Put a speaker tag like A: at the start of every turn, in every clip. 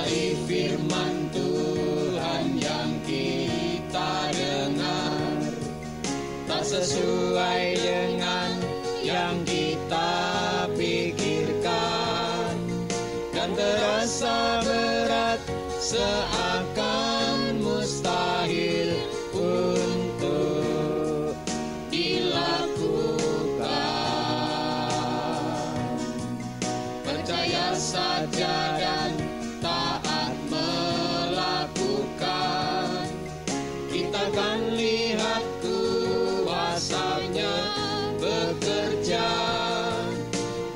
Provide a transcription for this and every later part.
A: Seringkali firman Tuhan yang kita dengar tak sesuai dengan yang kita pikirkan, dan terasa berat seakan mustahil untuk dilakukan. Percaya saja dan taat melakukan, kita akan lihat kuasa-Nya bekerja,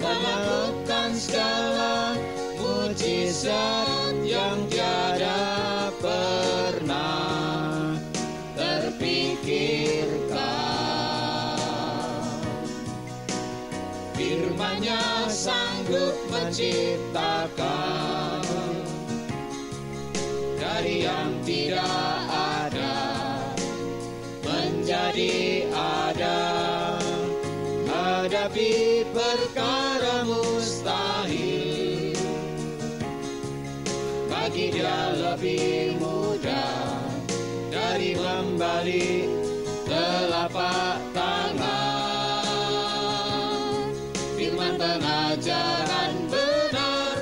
A: melakukan segala mujizat yang tiada pernah terpikirkan. Firman-Nya sanggup menciptakan dari yang tidak ada menjadi ada, hadapi perkara mustahil. Bagi Dia lebih mudah dari membalik telapak tangan. Firman pengajaran benar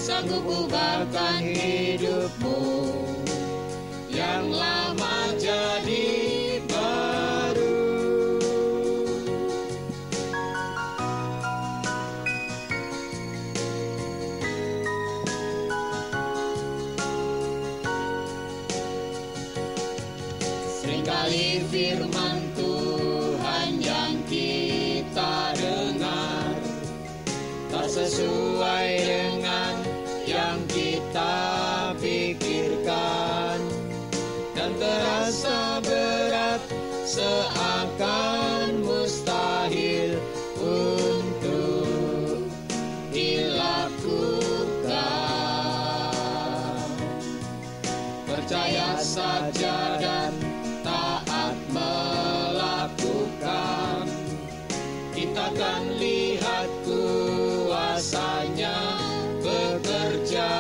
A: sanggup ubahkan hidupmu yang lama jadi baru. Seringkali firman Tuhan yang kita dengar tak sesuai dengan yang kita pikirkan, dan terasa berat seakan mustahil untuk dilakukan. Percaya saja dan taat melakukan, kita akan lihat kuasa-Nya bekerja,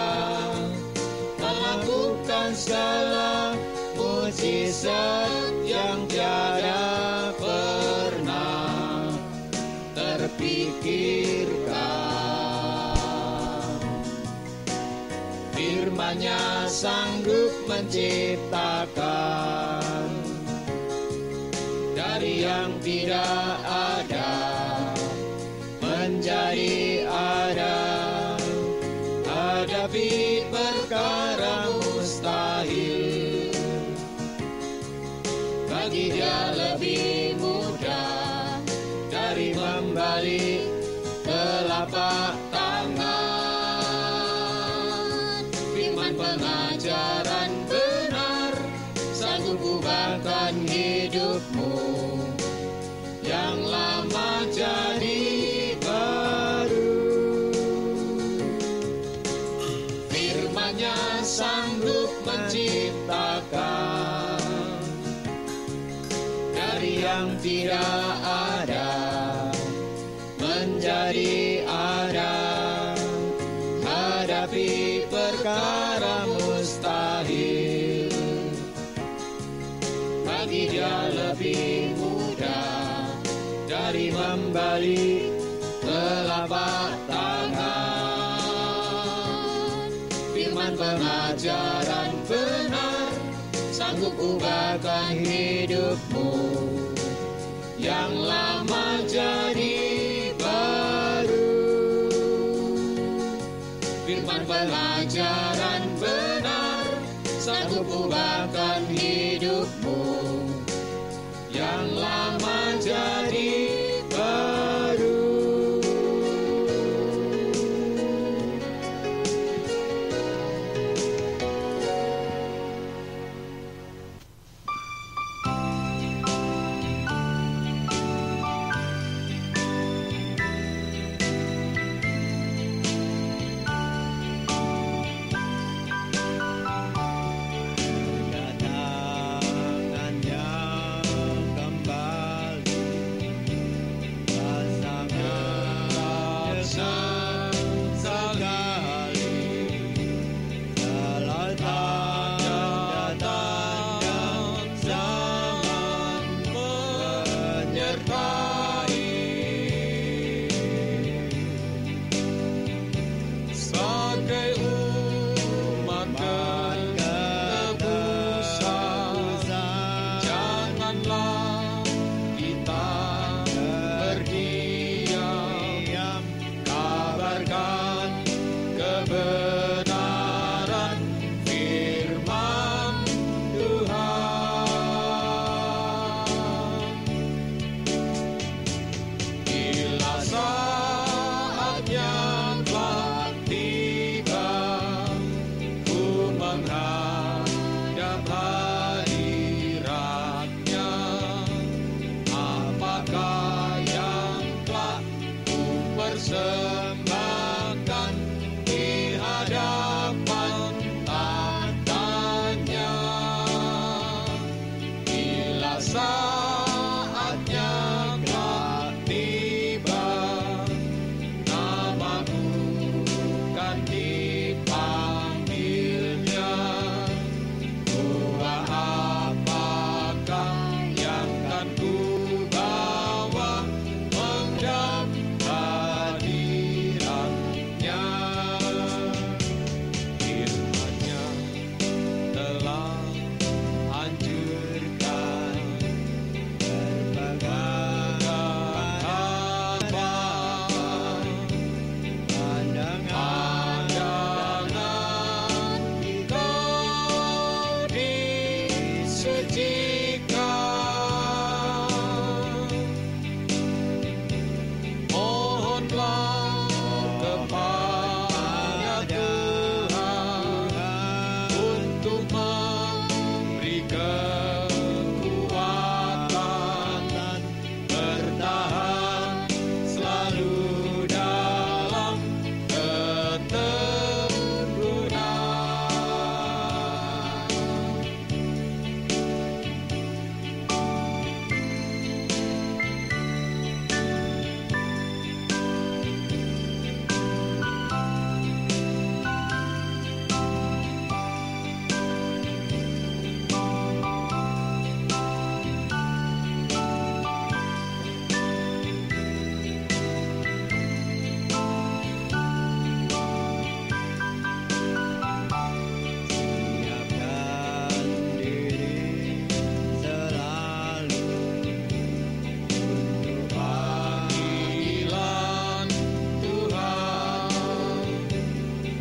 A: melakukan segala mujizat yang tiada pernah terpikirkan. Firman-Nya sanggup menciptakan dari yang tidak ada menjadi ada, hadapi perkara mustahil. Bagi Dia lebih mudah dari membalik telapak tangan. Firman pengajaran benar sanggup ubahkan hidupmu yang lama jadi baru. Firman-Nya sanggup menciptakan dari yang tidak ada menjadi ada, hadapi perkara mustahil. Bagi Dia lebih mudah dari membalik telapak tangan. Firman pengajaran benar sanggup ubahkan hidupmu yang lama jadi baru. Firman pengajaran benar sanggup ubahkan hidupmu yang lama jadi baru. saatnya telah tiba, ku menghadap hadirat-Nya. Apakah yang telah ku persembahkan di hadapan tahtanya? Bila saatnya telah tiba, namaku kan dipanggilnya. Buah apakah yang kan ku bawa menghadap hadirat-Nya? Firman-Nya telah hancurkan pandangan Kau disucikan. Mohonlah kepada Tuhan untuk memberi kekuatan bertahan selalu dalam ketekunan. Siapkan diri selalu untuk panggilan Tuhan.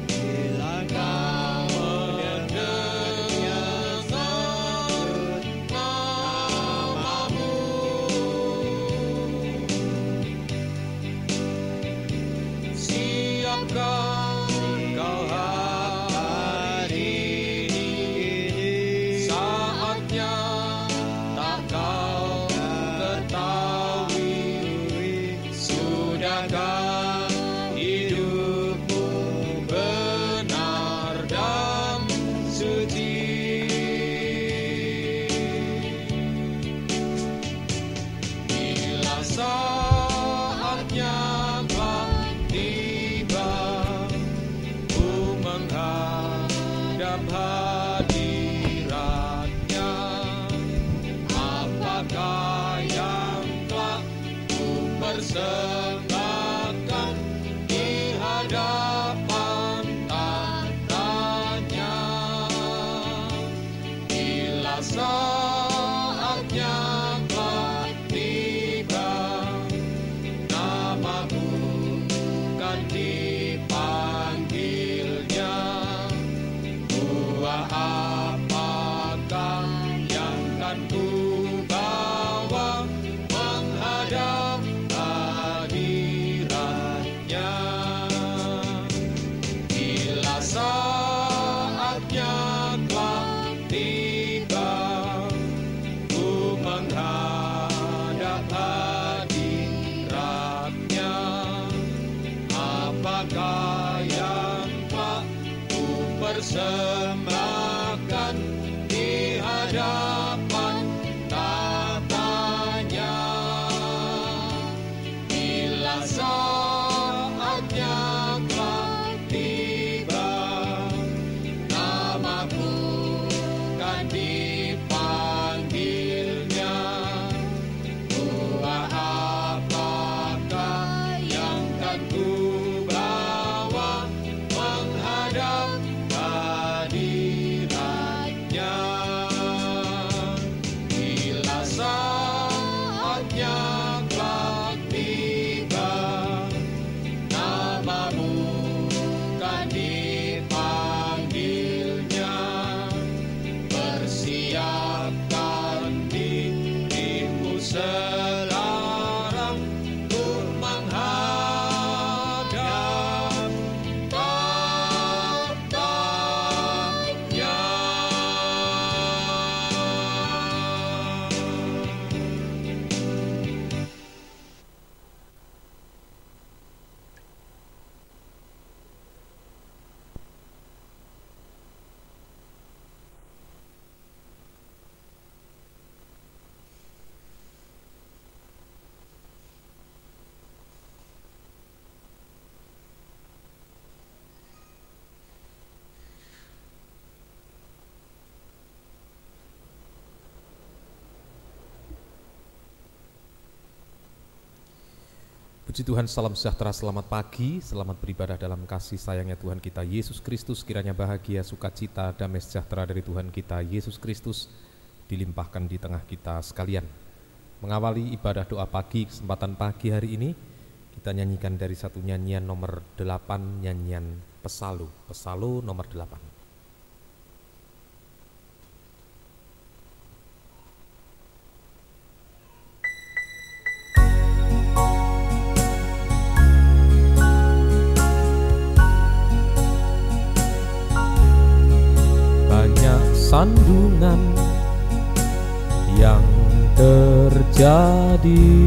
A: Bila kau mendengarnya sebut namamu, siapkan kau hari ini. Saatnya tak kau ketahui, sudahkah hidupmu benar dan suci? Bila saatnya telah tiba, ku menghadap hadirat-Nya. Apakah yang telah ku persembahkan di hadapan tahtanya? Bila saatnya telah tiba, namaku kan dipanggilnya. Buah apakah yang kan ku bawa menghadap hadirat-Nya? Bila saatnya telah tiba, ku menghadap hadirat-Nya. Apakah yang telah ku persembahkan di hadapan tahtanya? Bila saatnya telah tiba, namaku kan dipanggilnya. Buah apakah yang kan ku bawa menghadap hadirat-Nya?
B: Puji Tuhan, salam sejahtera, selamat pagi, selamat beribadah dalam kasih sayangnya Tuhan kita Yesus Kristus. Kiranya bahagia, sukacita, damai sejahtera dari Tuhan kita Yesus Kristus dilimpahkan di tengah kita sekalian. Mengawali ibadah doa pagi, kesempatan pagi hari ini, kita nyanyikan dari satu nyanyian nomor 8, nyanyian Pesalu nomor 8. Sandungan yang terjadi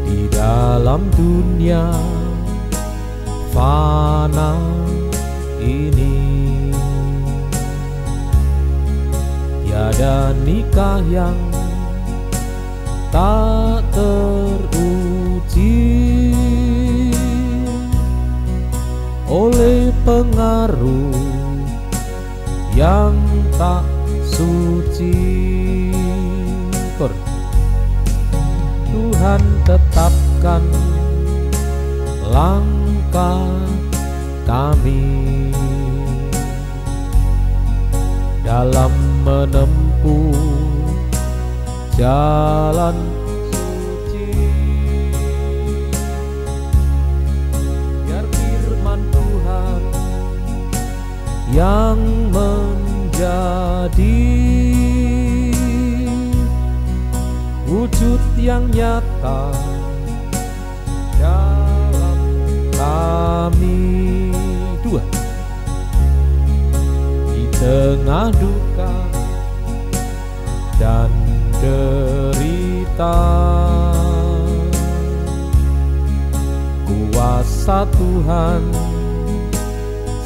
B: di dalam dunia fana ini. Tiada nikah yang tak teruji oleh pengaruh yang tak suci. Tuhan tetapkan langkah kami dalam menempuh jalan suci. Biar firman Tuhan yang menjadi wujud yang nyata dalam kami. Di tengah duka dan derita, kuasa Tuhan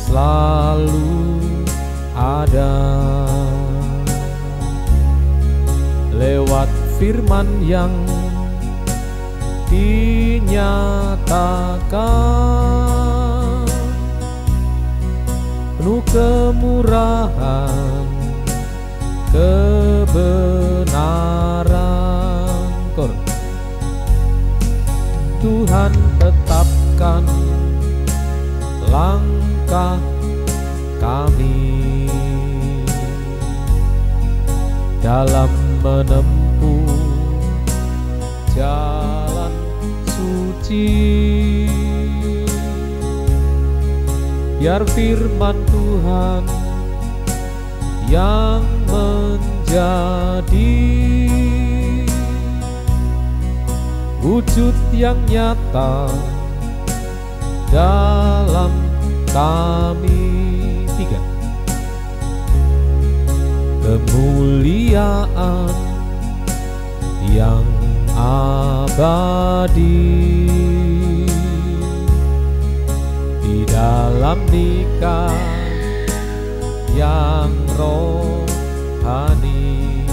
B: selalu ada. Lewat firman yang dinyatakan, penuh kemurahan, kebenaran. Tuhan tetapkan langkah kami dalam menempuh jalan suci. Biar firman Tuhan yang menjadi wujud yang nyata dalam kami. 3. Kemuliaan yang abadi di dalam nikah yang rohani,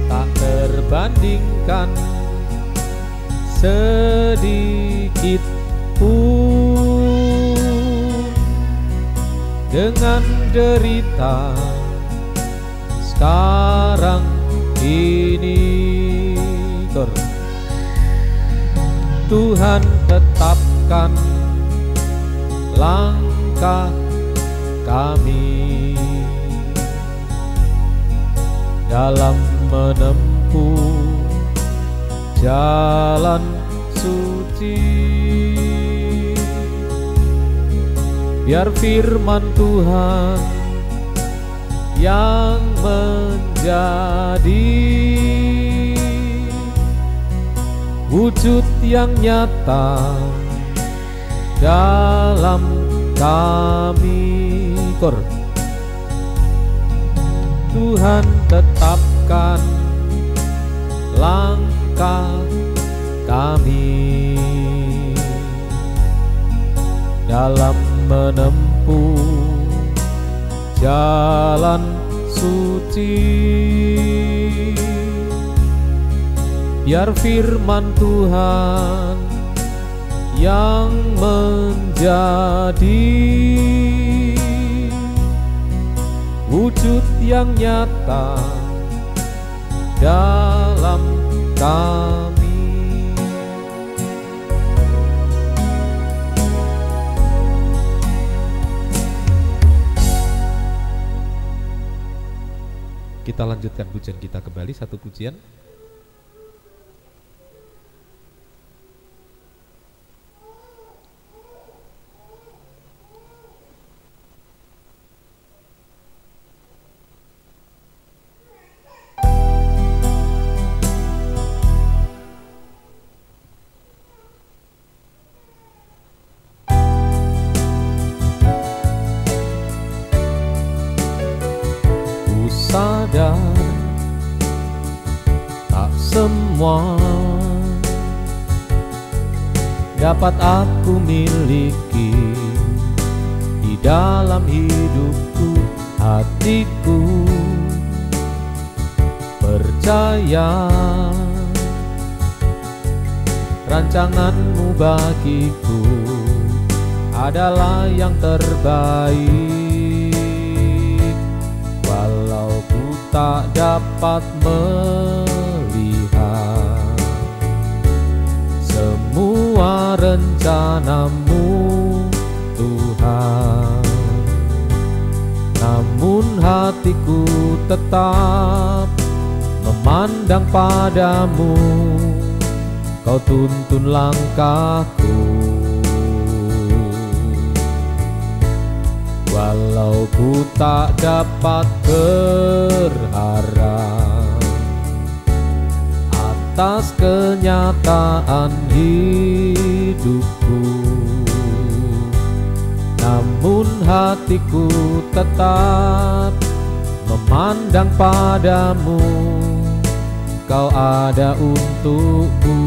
B: tak terbandingkan sedikit pun dengan derita sekarang ini. Tuhan tetapkan langkah kami dalam menempuh jalan suci. Biar firman Tuhan yang menjadi wujud yang nyata dalam kami. Tuhan tetapkan langkah kami dalam menempuh jalan suci. Biar firman Tuhan yang menjadi wujud yang nyata dalam kami. Kita lanjutkan pujian kita kembali, satu pujian. Sadar tak semua dapat aku miliki di dalam hidupku, hatiku percaya rancanganmu bagiku adalah yang terbaik. Walau ku tak dapat melihat semua rencanamu, Tuhan, namun hatiku tetap memandang padamu. Kau tuntun langkahku. Walau ku tak dapat berharap atas kenyataan hidupku, namun hatiku tetap memandang padamu. Kau ada untukku.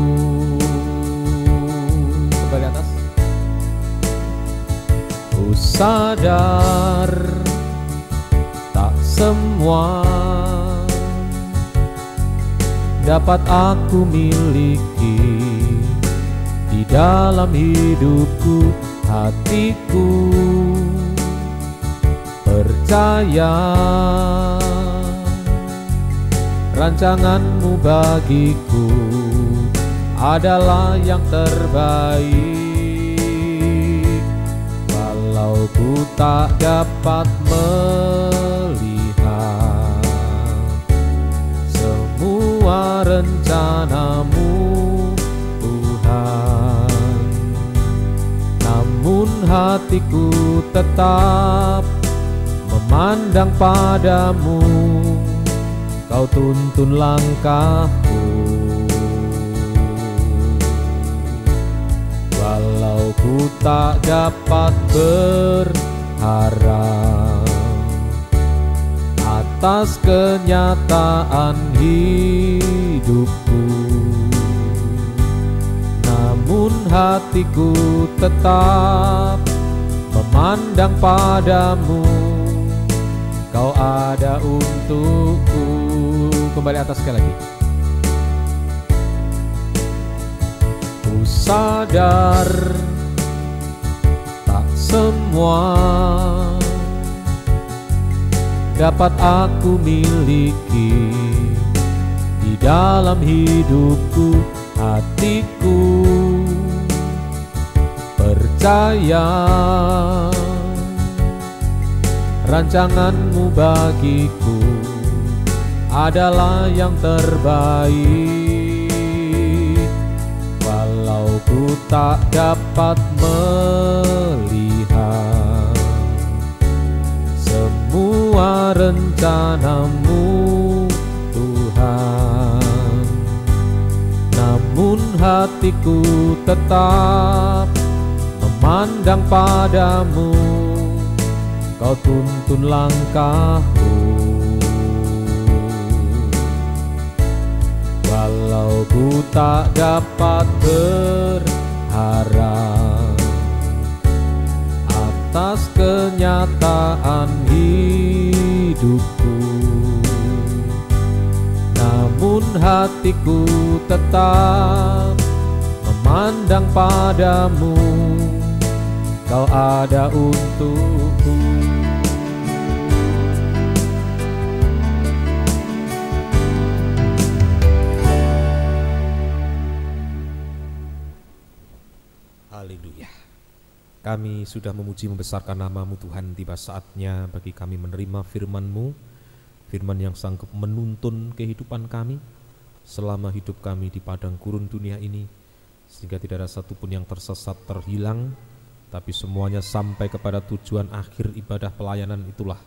B: Kembali atas. Ku sadar tak semua dapat aku miliki di dalam hidupku, hatiku percaya rancanganmu bagiku adalah yang terbaik. Walau ku tak dapat melihat semua rencanamu, Tuhan, namun hatiku tetap memandang padamu. Kau tuntun langkahku. Walau ku tak dapat berharap atas kenyataan hidupku, namun hatiku tetap memandang padamu. Kau ada untukku. Kembali atas sekali lagi. Ku sadar tak semua dapat aku miliki di dalam hidupku, hatiku percaya rancanganmu bagiku adalah yang terbaik. Walau ku tak dapat melihat semua rencanamu, Tuhan, namun hatiku tetap memandang padamu. Kau tuntun langkahku. Walau ku tak dapat berharap atas kenyataan hidupku, namun hatiku tetap memandang padamu. Kau ada untukku. Haleluya. Kami sudah memuji membesarkan nama-Mu Tuhan. Tiba saatnya bagi kami menerima firman-Mu, firman yang sanggup menuntun kehidupan kami selama hidup kami di padang gurun dunia ini, sehingga tidak ada satupun yang tersesat, terhilang, tapi semuanya sampai kepada tujuan akhir ibadah pelayanan, itulah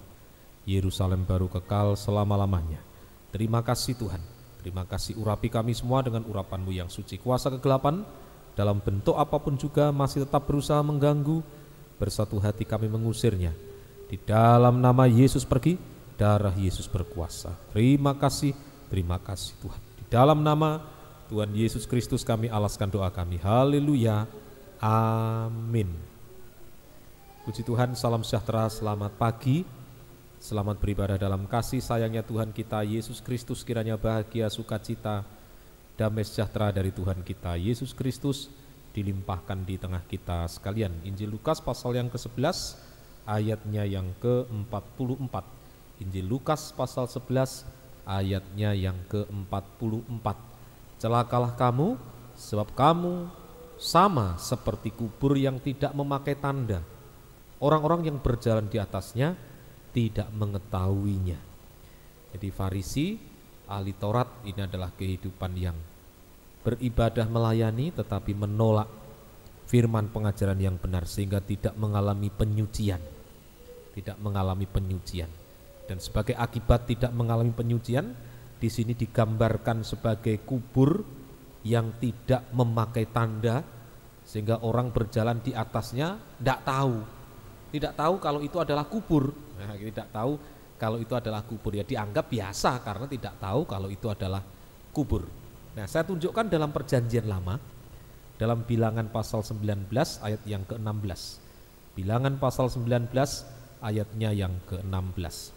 B: Yerusalem baru kekal selama-lamanya. Terima kasih Tuhan. Terima kasih, urapi kami semua dengan urapan-Mu yang suci. Kuasa kegelapan dalam bentuk apapun juga masih tetap berusaha mengganggu, bersatu hati kami mengusirnya. Di dalam nama Yesus pergi, darah Yesus berkuasa. Terima kasih Tuhan. Di dalam nama Tuhan Yesus Kristus kami alaskan doa kami. Haleluya. Amin. Puji Tuhan, salam sejahtera, selamat pagi. Selamat beribadah dalam kasih sayangnya Tuhan kita Yesus Kristus. Kiranya bahagia, sukacita, damai sejahtera dari Tuhan kita Yesus Kristus dilimpahkan di tengah kita sekalian. Injil Lukas pasal yang ke-11 ayatnya yang ke-44. Injil Lukas pasal 11 ayatnya yang ke-44. Celakalah kamu, sebab kamu sama seperti kubur yang tidak memakai tanda. Orang-orang yang berjalan di atasnya tidak mengetahuinya. Jadi Farisi, ahli Taurat, ini adalah kehidupan yang beribadah melayani tetapi menolak firman pengajaran yang benar, sehingga tidak mengalami penyucian. Dan sebagai akibat tidak mengalami penyucian, di sini digambarkan sebagai kubur yang tidak memakai tanda, sehingga orang berjalan di atasnya tidak tahu kalau itu adalah kubur. Tidak tahu kalau itu adalah kubur, ya dianggap biasa karena tidak tahu kalau itu adalah kubur. Nah, saya tunjukkan dalam Perjanjian Lama, dalam Bilangan pasal 19 ayat yang ke-16. Bilangan pasal 19 ayatnya yang ke-16.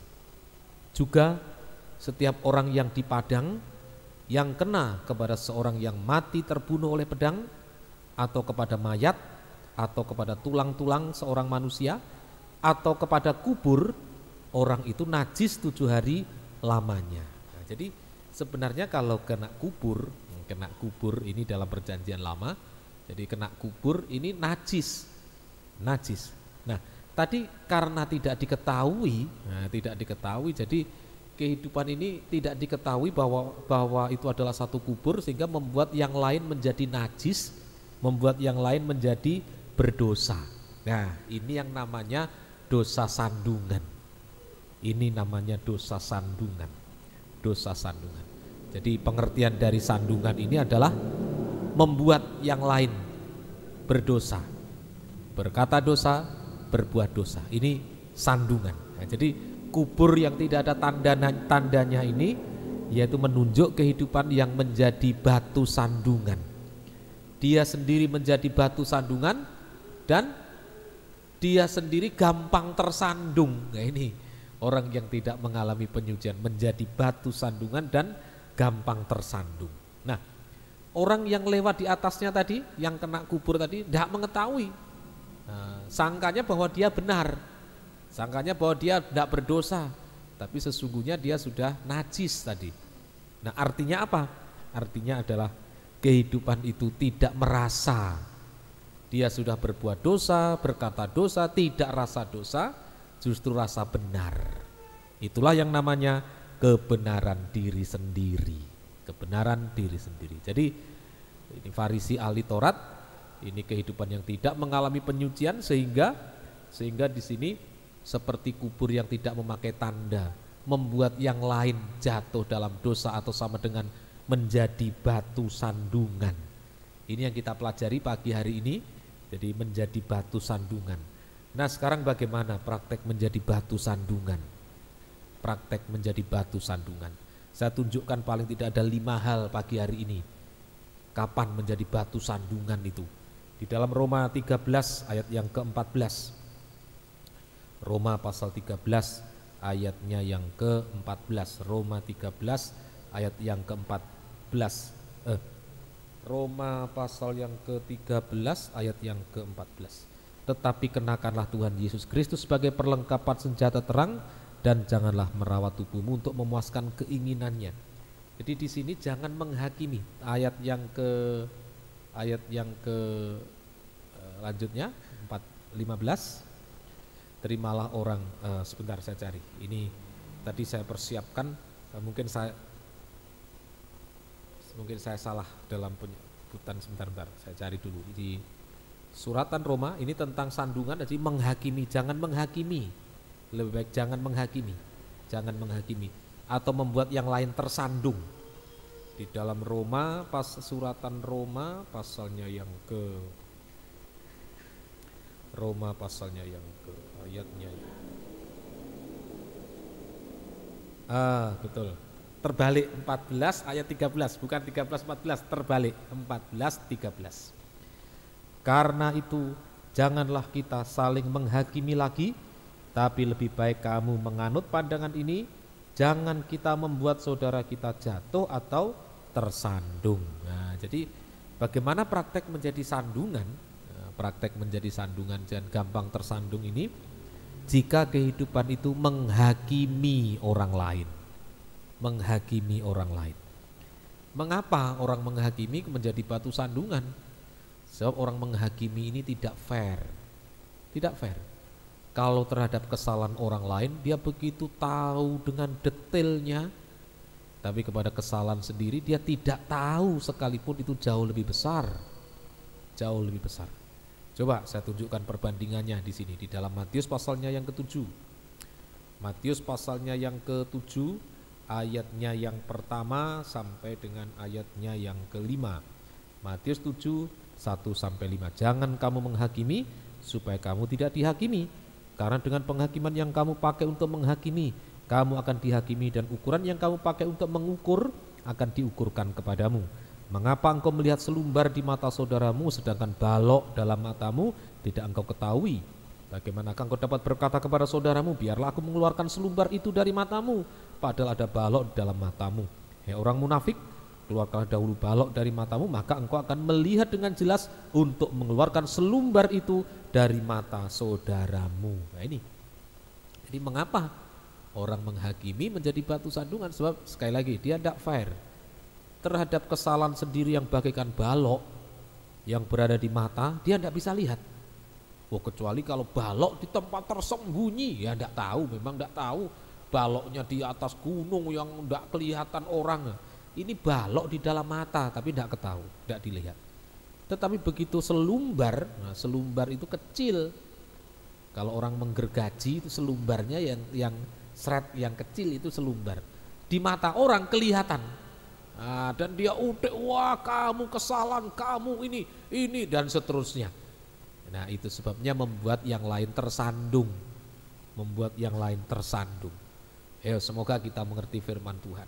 B: Juga setiap orang yang di padang yang kena kepada seorang yang mati terbunuh oleh pedang, atau kepada mayat, atau kepada tulang-tulang seorang manusia, atau kepada kubur, orang itu najis 7 hari lamanya. Nah, jadi sebenarnya kalau kena kubur ini dalam Perjanjian Lama, jadi kena kubur ini najis. Nah, tadi karena tidak diketahui, jadi kehidupan ini tidak diketahui bahwa itu adalah satu kubur, sehingga membuat yang lain menjadi najis, membuat yang lain menjadi berdosa. Nah, ini yang namanya dosa sandungan. Dosa sandungan. Jadi pengertian dari sandungan ini adalah membuat yang lain berdosa, berkata dosa, berbuat dosa. Ini sandungan. Nah, jadi kubur yang tidak ada tandanya ini, yaitu menunjuk kehidupan yang menjadi batu sandungan. Dia sendiri menjadi batu sandungan dan dia sendiri gampang tersandung. Nah, ini orang yang tidak mengalami penyucian menjadi batu sandungan dan gampang tersandung. Nah, orang yang lewat di atasnya tadi, yang kena kubur tadi, tidak mengetahui. Nah, sangkanya bahwa dia benar, sangkanya bahwa dia tidak berdosa, tapi sesungguhnya dia sudah najis tadi. Nah, artinya apa? Artinya adalah kehidupan itu tidak merasa dia sudah berbuat dosa, berkata dosa, tidak rasa dosa, justru rasa benar. Itulah yang namanya kebenaran diri sendiri. Jadi ini Farisi ahli Taurat, ini kehidupan yang tidak mengalami penyucian, sehingga di sini seperti kubur yang tidak memakai tanda, membuat yang lain jatuh dalam dosa atau sama dengan menjadi batu sandungan. Ini yang kita pelajari pagi hari ini. Jadi menjadi batu sandungan. Nah, sekarang bagaimana praktek menjadi batu sandungan? Saya tunjukkan paling tidak ada 5 hal pagi hari ini. Kapan menjadi batu sandungan itu? Di dalam Roma 13 ayat yang ke-14. Roma pasal 13 ayatnya yang ke-14. Roma 13 ayat yang ke-14. Roma pasal yang ke-13 ayat yang ke-14. Tetapi kenakanlah Tuhan Yesus Kristus sebagai perlengkapan senjata terang, dan janganlah merawat tubuhmu untuk memuaskan keinginannya. Jadi di sini jangan menghakimi. Ayat yang ke Lanjutnya 4:15. Terimalah orang, sebentar saya cari. Ini tadi saya persiapkan, mungkin saya salah dalam penyebutan. Sebentar, saya cari dulu. Di suratan Roma ini tentang sandungan, jadi menghakimi, jangan menghakimi. Lebih baik jangan menghakimi. Jangan menghakimi atau membuat yang lain tersandung. Di dalam Roma, suratan Roma pasalnya yang ke ayatnya. Betul. Terbalik 14 ayat 13, bukan 13 14, terbalik 14 13. Karena itu janganlah kita saling menghakimi lagi, tapi lebih baik kamu menganut pandangan ini, jangan kita membuat saudara kita jatuh atau tersandung. Nah, jadi bagaimana praktek menjadi sandungan? Praktek menjadi sandungan dan gampang tersandung ini jika kehidupan itu menghakimi orang lain. Menghakimi orang lain. Mengapa orang menghakimi menjadi batu sandungan? Sebab orang menghakimi ini tidak fair. Tidak fair. Kalau terhadap kesalahan orang lain dia begitu tahu dengan detailnya, tapi kepada kesalahan sendiri dia tidak tahu sekalipun itu jauh lebih besar. Jauh lebih besar. Coba saya tunjukkan perbandingannya di sini di dalam Matius pasalnya yang ke-7. Matius pasalnya yang ke-7 ayatnya yang pertama sampai dengan ayatnya yang ke-5. Matius 7 1 sampai 5. Jangan kamu menghakimi supaya kamu tidak dihakimi. Karena dengan penghakiman yang kamu pakai untuk menghakimi, kamu akan dihakimi, dan ukuran yang kamu pakai untuk mengukur akan diukurkan kepadamu. Mengapa engkau melihat selumbar di mata saudaramu sedangkan balok dalam matamu tidak engkau ketahui? Bagaimanakah engkau dapat berkata kepada saudaramu, biarlah aku mengeluarkan selumbar itu dari matamu, padahal ada balok di dalam matamu? Hei orang munafik, keluarkanlah dahulu balok dari matamu, maka engkau akan melihat dengan jelas untuk mengeluarkan selumbar itu dari mata saudaramu. Nah ini, jadi mengapa orang menghakimi menjadi batu sandungan? Sebab sekali lagi dia tidak fair. Terhadap kesalahan sendiri yang bagaikan balok yang berada di mata, dia tidak bisa lihat. Kecuali kalau balok di tempat tersembunyi, ya tidak tahu, memang tidak tahu. Baloknya di atas gunung yang tidak kelihatan orang. Ini balok di dalam mata, tapi tidak ketahui, tidak dilihat. Tetapi begitu selumbar, nah selumbar itu kecil. Kalau orang menggergaji itu selumbarnya yang seret yang kecil itu selumbar. Di mata orang kelihatan. Nah, dan dia wah kamu kesalahan, kamu ini dan seterusnya. Nah itu sebabnya membuat yang lain tersandung. Membuat yang lain tersandung. Semoga kita mengerti firman Tuhan.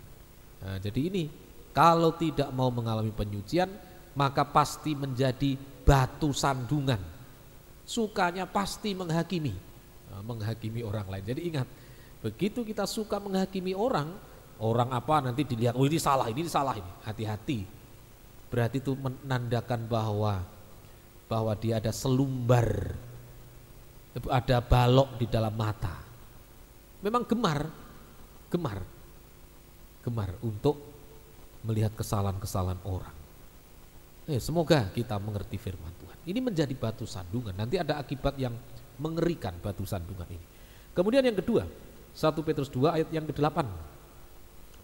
B: Nah, jadi ini kalau tidak mau mengalami penyucian maka pasti menjadi batu sandungan. Sukanya pasti menghakimi. Menghakimi orang lain. Jadi ingat, begitu kita suka menghakimi orang apa nanti dilihat, ini salah ini. Hati-hati. Berarti itu menandakan bahwa dia ada selumbar, ada balok di dalam mata. Memang gemar untuk melihat kesalahan-kesalahan orang. Semoga kita mengerti firman Tuhan. Ini menjadi batu sandungan. Nanti ada akibat yang mengerikan batu sandungan ini. Kemudian yang kedua, 1 Petrus 2 ayat yang ke-8.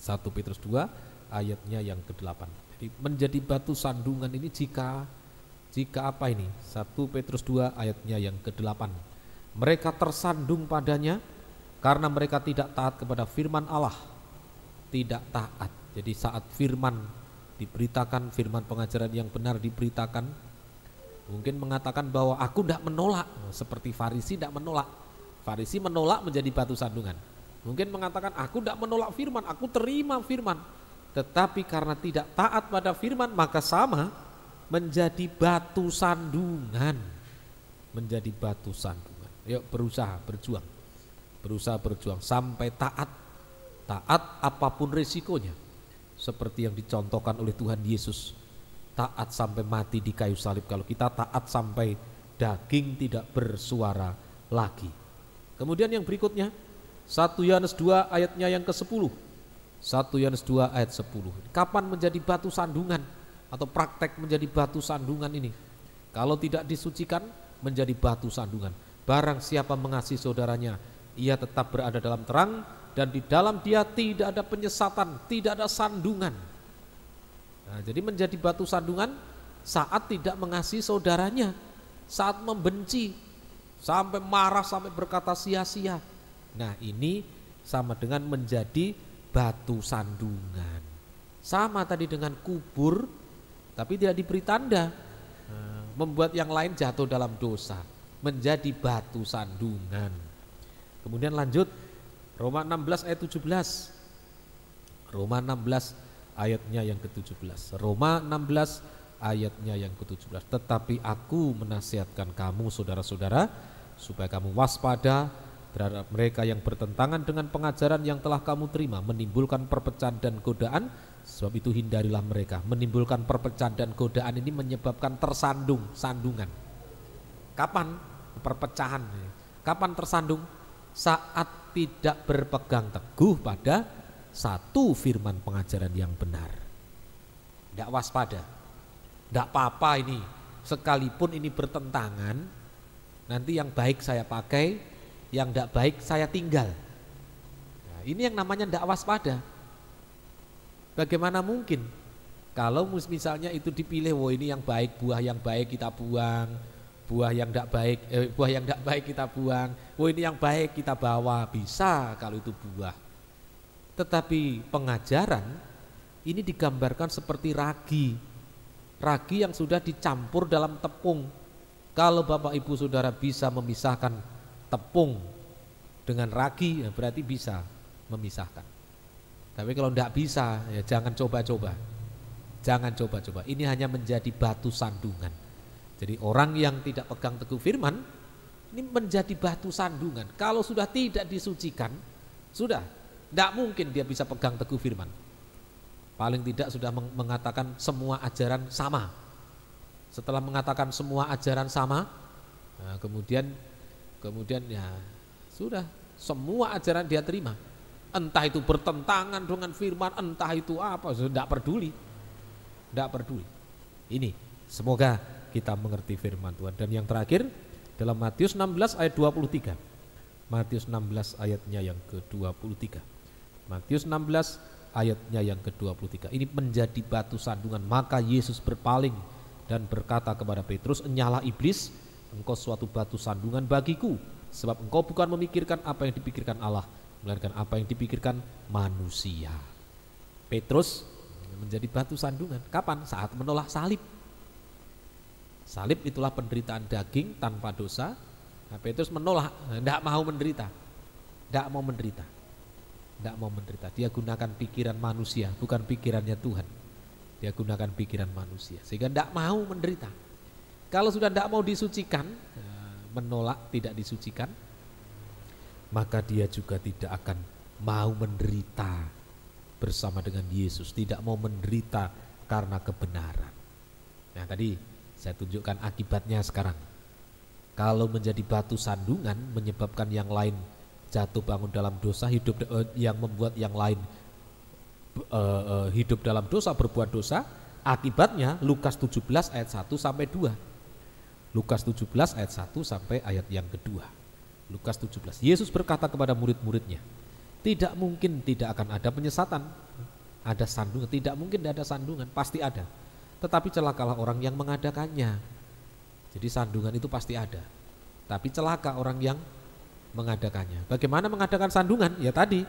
B: 1 Petrus 2 ayatnya yang ke-8. Jadi menjadi batu sandungan ini jika apa ini? 1 Petrus 2 ayatnya yang ke-8. Mereka tersandung padanya karena mereka tidak taat kepada firman Allah. Tidak taat. Jadi saat firman diberitakan, firman pengajaran yang benar diberitakan, mungkin mengatakan bahwa aku tidak menolak, seperti Farisi tidak menolak. Farisi menolak menjadi batu sandungan. Mungkin mengatakan aku tidak menolak firman, aku terima firman. Tetapi karena tidak taat pada firman maka sama menjadi batu sandungan. Menjadi batu sandungan. Yuk berusaha berjuang. Berusaha berjuang sampai taat. Taat apapun resikonya. Seperti yang dicontohkan oleh Tuhan Yesus. Taat sampai mati di kayu salib. Kalau kita taat sampai daging tidak bersuara lagi. Kemudian yang berikutnya 1 Yohanes 2 ayatnya yang ke-10. 1 Yohanes 2 ayat 10. Kapan menjadi batu sandungan atau praktek menjadi batu sandungan ini? Kalau tidak disucikan menjadi batu sandungan. Barang siapa mengasihi saudaranya, ia tetap berada dalam terang, dan di dalam dia tidak ada penyesatan, tidak ada sandungan. Nah, jadi menjadi batu sandungan saat tidak mengasihi saudaranya, saat membenci, sampai marah, sampai berkata sia-sia. Nah, ini sama dengan menjadi batu sandungan. Sama tadi dengan kubur, tapi tidak diberi tanda, membuat yang lain jatuh dalam dosa, menjadi batu sandungan. Kemudian lanjut, Roma 16 ayat 17. Roma 16 ayatnya yang ke-17. Roma 16 ayatnya yang ke-17. Tetapi aku menasihatkan kamu saudara-saudara, supaya kamu waspada terhadap mereka yang bertentangan dengan pengajaran yang telah kamu terima, menimbulkan perpecahan dan godaan. Sebab itu hindarilah mereka. Menimbulkan perpecahan dan godaan ini menyebabkan sandungan. Kapan perpecahan? Kapan tersandung? Saat tidak berpegang teguh pada satu firman pengajaran yang benar. Tidak waspada. Tidak apa-apa ini, sekalipun ini bertentangan, nanti yang baik saya pakai, yang tidak baik saya tinggal. Nah, ini yang namanya tidak waspada. Bagaimana mungkin kalau misalnya itu dipilih, wah ini yang baik, buah yang baik kita buang, buah yang tidak baik kita buang, wah ini yang baik kita bawa, bisa kalau itu buah. Tetapi pengajaran ini digambarkan seperti ragi yang sudah dicampur dalam tepung. Kalau Bapak Ibu Saudara bisa memisahkan tepung dengan ragi, ya berarti bisa memisahkan. Tapi kalau tidak bisa, ya jangan coba-coba. Jangan coba-coba. Ini hanya menjadi batu sandungan. Jadi orang yang tidak pegang teguh firman ini menjadi batu sandungan. Kalau sudah tidak disucikan, sudah tidak mungkin dia bisa pegang teguh firman. Paling tidak sudah mengatakan semua ajaran sama. Setelah mengatakan semua ajaran sama, nah kemudian ya sudah, semua ajaran dia terima. Entah itu bertentangan dengan firman, entah itu apa, tidak peduli. Tidak peduli. Ini semoga kita mengerti firman Tuhan. Dan yang terakhir dalam Matius 16 ayat 23. Matius 16 ayatnya yang ke-23. Matius 16 ayatnya yang ke-23. Ini menjadi batu sandungan. Maka Yesus berpaling dan berkata kepada Petrus, "Enyalah iblis, engkau suatu batu sandungan bagiku, sebab engkau bukan memikirkan apa yang dipikirkan Allah, melainkan apa yang dipikirkan manusia." Petrus menjadi batu sandungan. Kapan? Saat menolak salib. Salib itulah penderitaan daging tanpa dosa. Nah, Petrus menolak, tidak mau menderita. Tidak mau menderita. Tidak mau menderita. Dia gunakan pikiran manusia, bukan pikirannya Tuhan. Dia gunakan pikiran manusia, sehingga tidak mau menderita. Kalau sudah tidak mau disucikan, menolak tidak disucikan, maka dia juga tidak akan mau menderita bersama dengan Yesus, tidak mau menderita karena kebenaran. Nah, tadi saya tunjukkan akibatnya sekarang. Kalau menjadi batu sandungan menyebabkan yang lain jatuh bangun dalam dosa, yang membuat yang lain hidup dalam dosa, berbuat dosa, akibatnya Lukas 17 ayat 1 sampai 2. Lukas 17 ayat 1 sampai ayat yang kedua. Lukas 17. Yesus berkata kepada murid-muridnya, tidak mungkin tidak akan ada penyesatan. Ada sandungan, tidak mungkin tidak ada sandungan, pasti ada. Tetapi celakalah orang yang mengadakannya. Jadi sandungan itu pasti ada. Tapi celaka orang yang mengadakannya. Bagaimana mengadakan sandungan? Ya tadi,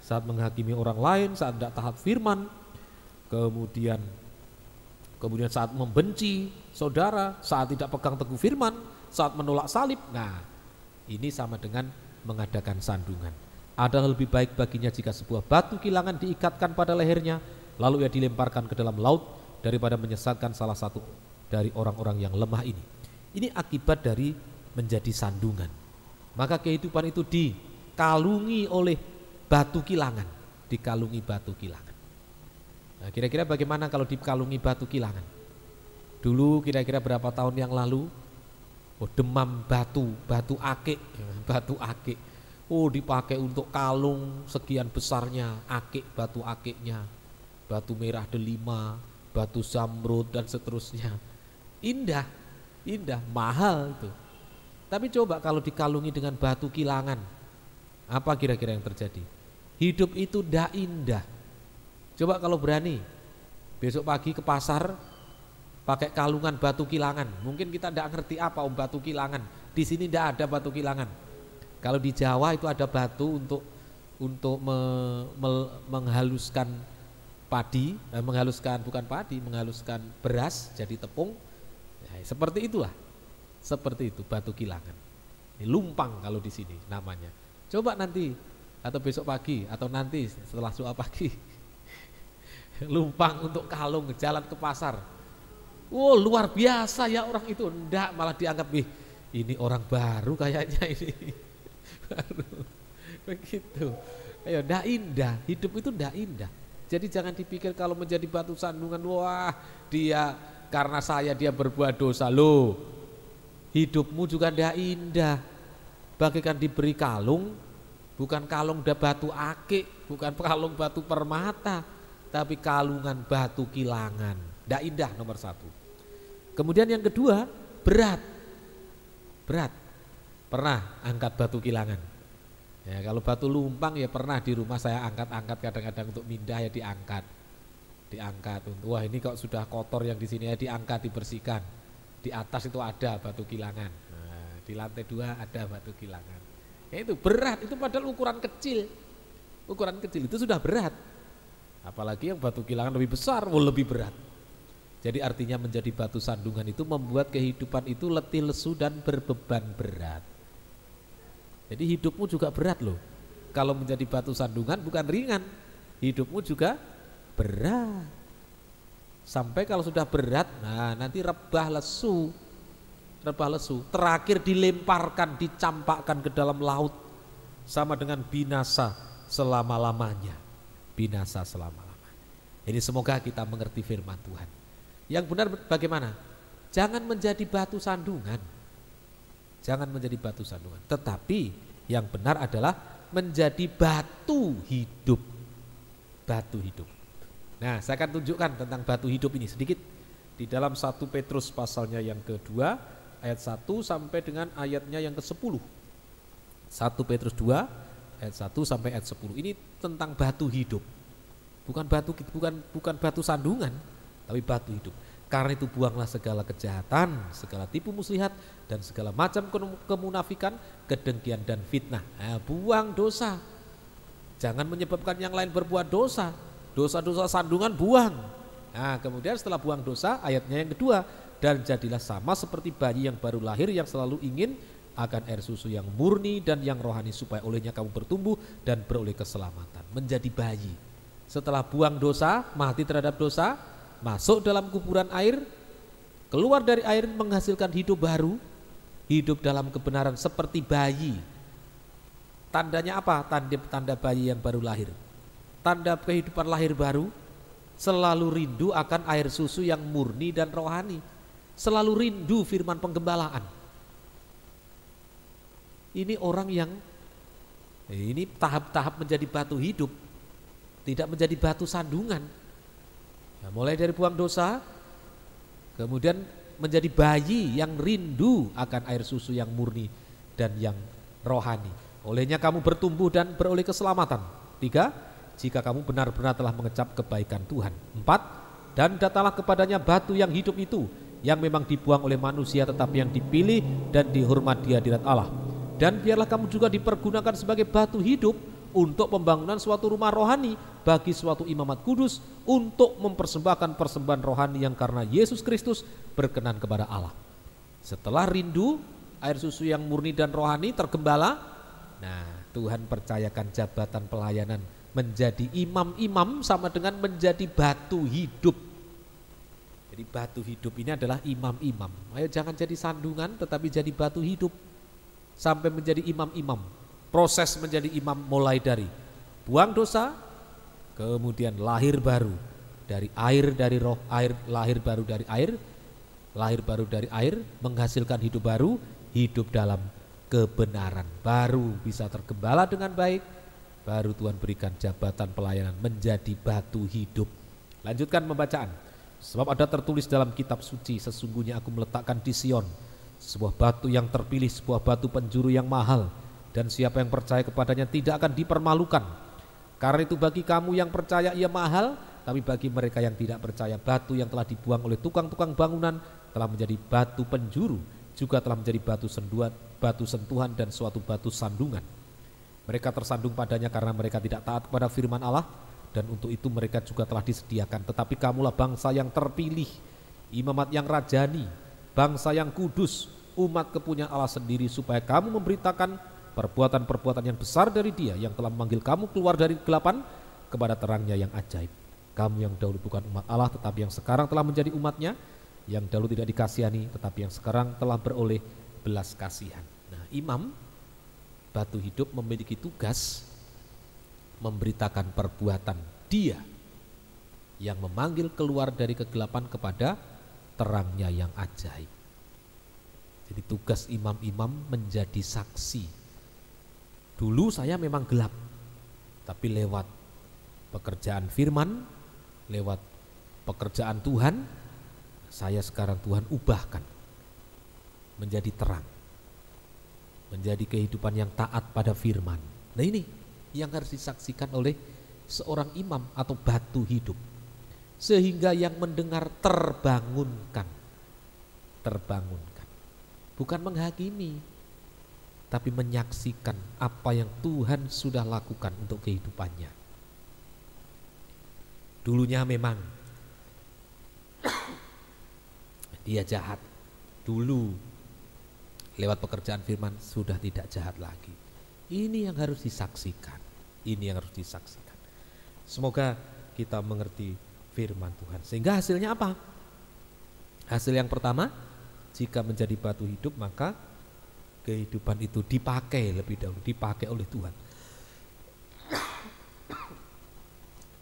B: saat menghakimi orang lain, saat tidak taat firman, kemudian saat membenci saudara, saat tidak pegang teguh firman, saat menolak salib. Nah, ini sama dengan mengadakan sandungan. Adalah lebih baik baginya jika sebuah batu kilangan diikatkan pada lehernya, lalu ia dilemparkan ke dalam laut, daripada menyesatkan salah satu dari orang-orang yang lemah ini. Ini akibat dari menjadi sandungan. Maka kehidupan itu dikalungi oleh batu kilangan, dikalungi batu kilangan. Nah, kira-kira bagaimana kalau dikalungi batu kilangan? Dulu kira-kira berapa tahun yang lalu, demam batu akik. Dipakai untuk kalung sekian besarnya, akik, batu akiknya, batu merah delima, batu zamrud dan seterusnya. Indah, Indah, mahal itu. Tapi coba kalau dikalungi dengan batu kilangan, apa kira-kira yang terjadi? Hidup itu ndak indah. Coba kalau berani besok pagi ke pasar pakai kalungan batu kilangan. Mungkin kita ndak ngerti apa batu kilangan. Di sini ndak ada batu kilangan. Kalau di Jawa itu ada batu untuk menghaluskan padi, menghaluskan beras jadi tepung. Ya, seperti itulah. Seperti itu batu kilangan. Ini lumpang kalau di sini namanya. Coba nanti atau besok pagi atau nanti setelah doa pagi lumpang untuk kalung jalan ke pasar. Oh, luar biasa ya orang itu. Enggak, malah dianggap ini orang baru kayaknya ini. Baru. Begitu. Ayo, enggak indah. Hidup itu enggak indah. Jadi jangan dipikir kalau menjadi batu sandungan, wah dia karena dia berbuat dosa. Loh, hidupmu juga tidak indah. Bagaikan diberi kalung, bukan kalung batu akik, bukan kalung batu permata, tapi kalungan batu kilangan. Tidak indah nomor satu. Kemudian yang kedua, berat. Pernah angkat batu kilangan? Ya, kalau batu lumpang ya pernah di rumah saya angkat-angkat kadang-kadang untuk mindah ya diangkat untuk wah ini kok sudah kotor yang di sini ya diangkat dibersihkan. Di atas itu ada batu kilangan, nah, di lantai 2 ada batu kilangan. Ya itu berat, itu padahal ukuran kecil itu sudah berat. Apalagi yang batu kilangan lebih besar, lebih berat. Jadi artinya menjadi batu sandungan itu membuat kehidupan itu letih lesu dan berbeban berat. Jadi hidupmu juga berat loh. Kalau menjadi batu sandungan bukan ringan, hidupmu juga berat. Sampai kalau sudah berat, nah nanti rebah lesu, terakhir dilemparkan, dicampakkan ke dalam laut, sama dengan binasa selama-lamanya. Ini semoga kita mengerti firman Tuhan. Yang benar bagaimana? Jangan menjadi batu sandungan. Tetapi yang benar adalah menjadi batu hidup. Nah, saya akan tunjukkan tentang batu hidup ini sedikit di dalam 1 Petrus pasalnya yang kedua ayat 1 sampai dengan ayatnya yang ke-10. 1 Petrus 2 ayat 1 sampai ayat 10. Ini tentang batu hidup. Bukan batu sandungan, tapi batu hidup. Karena itu buanglah segala kejahatan, segala tipu muslihat dan segala macam kemunafikan, kedengkian dan fitnah. Nah, buang dosa. Jangan menyebabkan yang lain berbuat dosa. Dosa-dosa sandungan buang. Nah, kemudian setelah buang dosa, ayatnya yang kedua, dan jadilah sama seperti bayi yang baru lahir yang selalu ingin akan air susu yang murni dan yang rohani supaya olehnya kamu bertumbuh dan beroleh keselamatan. Menjadi bayi. Setelah buang dosa, mati terhadap dosa, masuk dalam kuburan air, keluar dari air menghasilkan hidup baru, hidup dalam kebenaran seperti bayi. Tandanya apa? Tanda bayi yang baru lahir. Tanda kehidupan lahir baru, selalu rindu akan air susu yang murni dan rohani. Selalu rindu firman penggembalaan. Ini orang yang ini tahap-tahap menjadi batu hidup, tidak menjadi batu sandungan. Ya, mulai dari buang dosa, kemudian menjadi bayi yang rindu akan air susu yang murni dan yang rohani. Olehnya kamu bertumbuh dan beroleh keselamatan. 3, jika kamu benar-benar telah mengecap kebaikan Tuhan. 4, dan datanglah kepadanya batu yang hidup itu, yang memang dibuang oleh manusia tetapi yang dipilih dan dihormati di hadirat Allah. Dan biarlah kamu juga dipergunakan sebagai batu hidup untuk pembangunan suatu rumah rohani bagi suatu imamat kudus, untuk mempersembahkan persembahan rohani yang karena Yesus Kristus berkenan kepada Allah. Setelah rindu air susu yang murni dan rohani tergembala, nah Tuhan percayakan jabatan pelayanan menjadi imam-imam sama dengan menjadi batu hidup. Jadi batu hidup ini adalah imam-imam. Ayo jangan jadi sandungan tetapi jadi batu hidup sampai menjadi imam-imam. Proses menjadi imam mulai dari buang dosa, kemudian lahir baru dari air, dari roh, air, lahir baru dari air, menghasilkan hidup baru, hidup dalam kebenaran, baru bisa tergembala dengan baik, baru Tuhan berikan jabatan pelayanan menjadi batu hidup. Lanjutkan pembacaan. 1 Sebab ada tertulis dalam kitab suci, sesungguhnya aku meletakkan di Sion sebuah batu yang terpilih, sebuah batu penjuru yang mahal, dan siapa yang percaya kepadanya tidak akan dipermalukan. Karena itu bagi kamu yang percaya ia mahal, tapi bagi mereka yang tidak percaya, batu yang telah dibuang oleh tukang-tukang bangunan telah menjadi batu penjuru, juga telah menjadi batu sentuhan dan suatu batu sandungan. Mereka tersandung padanya karena mereka tidak taat kepada firman Allah, dan untuk itu mereka juga telah disediakan. Tetapi kamulah bangsa yang terpilih, imamat yang rajani, bangsa yang kudus, umat kepunyaan Allah sendiri, supaya kamu memberitakan perbuatan-perbuatan yang besar dari Dia yang telah memanggil kamu keluar dari kegelapan kepada terangnya yang ajaib. Kamu yang dahulu bukan umat Allah, tetapi yang sekarang telah menjadi umatnya, yang dahulu tidak dikasihani, tetapi yang sekarang telah beroleh belas kasihan. Nah, imam batu hidup memiliki tugas memberitakan perbuatan Dia yang memanggil keluar dari kegelapan kepada terangnya yang ajaib. Jadi tugas imam-imam menjadi saksi. Dulu saya memang gelap, tapi lewat pekerjaan firman, lewat pekerjaan Tuhan, saya sekarang Tuhan ubahkan menjadi terang, menjadi kehidupan yang taat pada firman. Nah, ini yang harus disaksikan oleh seorang imam atau batu hidup, sehingga yang mendengar terbangunkan, bukan menghakimi, tapi menyaksikan apa yang Tuhan sudah lakukan untuk kehidupannya. Dulunya memang dia jahat, dulu lewat pekerjaan firman sudah tidak jahat lagi. Ini yang harus disaksikan. Ini yang harus disaksikan. Semoga kita mengerti firman Tuhan. Sehingga hasilnya apa? Hasil yang pertama, jika menjadi batu hidup, maka kehidupan itu dipakai lebih dahulu, dipakai oleh Tuhan.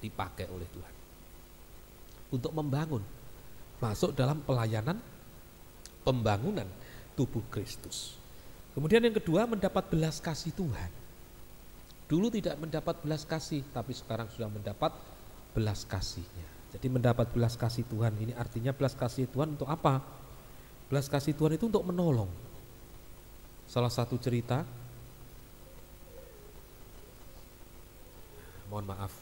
B: Dipakai oleh Tuhan untuk membangun, masuk dalam pelayanan pembangunan tubuh Kristus. Kemudian yang kedua, mendapat belas kasih Tuhan. Dulu tidak mendapat belas kasih, tapi sekarang sudah mendapat belas kasih-Nya. Jadi mendapat belas kasih Tuhan ini artinya belas kasih Tuhan untuk apa? Belas kasih Tuhan itu untuk menolong. Salah satu cerita, mohon maaf,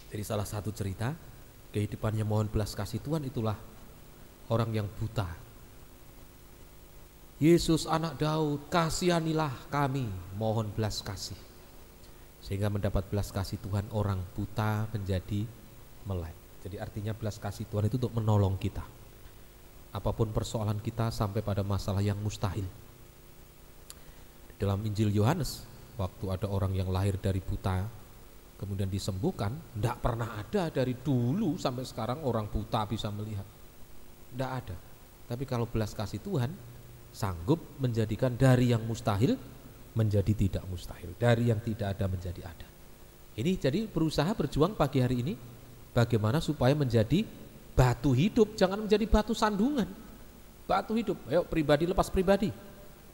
B: jadi salah satu cerita kehidupannya mohon belas kasih Tuhan itulah orang yang buta. Yesus anak Daud, kasihanilah kami, mohon belas kasih. Sehingga mendapat belas kasih Tuhan, orang buta menjadi melek. Jadi artinya belas kasih Tuhan itu untuk menolong kita. Apapun persoalan kita sampai pada masalah yang mustahil. Dalam Injil Yohanes, waktu ada orang yang lahir dari buta kemudian disembuhkan, tidak pernah ada dari dulu sampai sekarang orang buta bisa melihat. Tidak ada. Tapi kalau belas kasih Tuhan sanggup menjadikan dari yang mustahil menjadi tidak mustahil, dari yang tidak ada menjadi ada. Ini jadi berusaha berjuang pagi hari ini bagaimana supaya menjadi batu hidup, jangan menjadi batu sandungan. Batu hidup, ayo pribadi lepas pribadi.